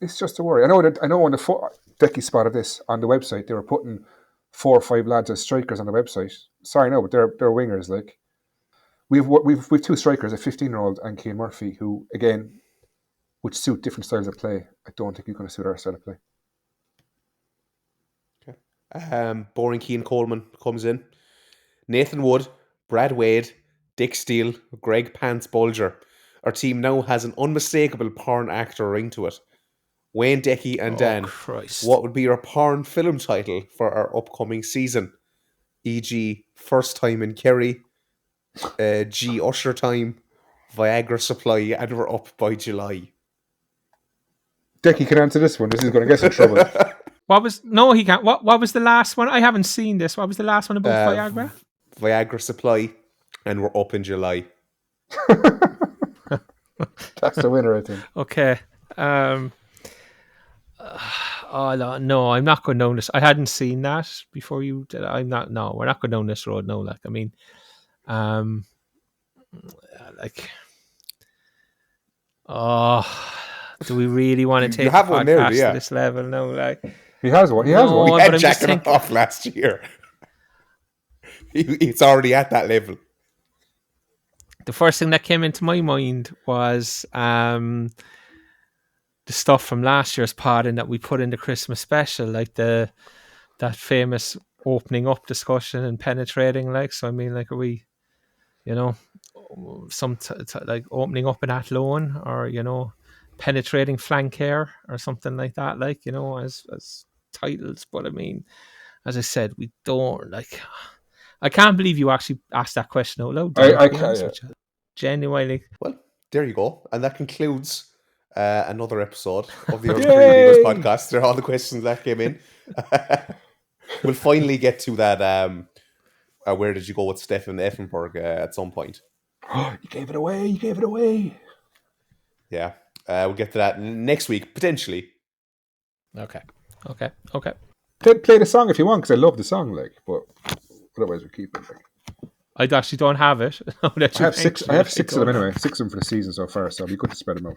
It's just a worry. I know on the Decky spotted this on the website. They were putting 4 or 5 lads as strikers on the website. Sorry, no, but they're wingers. Like we've 2 strikers, a 15-year-old and Keane Murphy, who again would suit different styles of play. I don't think he's going to suit our style of play. Okay. Boring Keane Coleman comes in. Nathan Wood, Brad Wade, Dick Steele, Greg Pants Bulger. Our team now has an unmistakable porn actor ring to it. Wayne, Decky and Dan, what would be your porn film title for our upcoming season? E.g. First Time in Kerry, G. Usher Time, Viagra Supply, and we're up by July. Decky can answer this one. This is going to get some trouble. He can't. What was the last one? I haven't seen this. What was the last one about Viagra? Viagra Supply, and we're up in July. That's the winner, I think. Okay. No, I'm not going down this. I hadn't seen that before you did. We're not going down this road. No, like, I mean, do we really want to take the podcast to this level? No, like he has one. He had jacking off last year. It's already at that level. The first thing that came into my mind was the stuff from last year's pod and that we put in the Christmas special, like that famous opening up discussion and penetrating, like, so I mean, like, are we, some like opening up in Athlone, or penetrating flanker or something like that, like, as titles. But I mean, as I said, we don't, like, I can't believe you actually asked that question out loud. I can't. Genuinely. Well, there you go, and that concludes another episode of the Urban Amigos podcast. They're all the questions that came in. We'll finally get to that. Where did you go with Stefan Effenberg at some point? You gave it away. Yeah, we'll get to that next week, potentially. Okay. Play the song if you want, because I love the song, like, but otherwise we keep it. Like. I actually don't have it. I have 6 of them anyway. 6 of them for the season so far, so it'll be good to spread them out.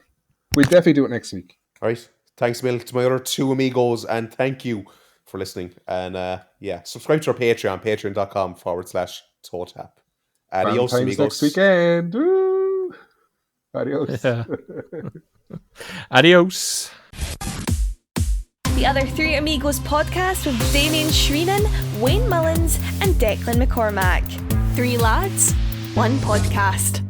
We'll definitely do it next week. All right. Thanks, Bill, to my other 2 amigos, and thank you for listening. And subscribe to our Patreon, patreon.com/Totap. Adios, amigos. Next weekend. Woo! Adios. Yeah. Adios. The Other Three Amigos podcast with Damien Shreenan, Wayne Mullins, and Declan McCormack. 3 lads, 1 podcast.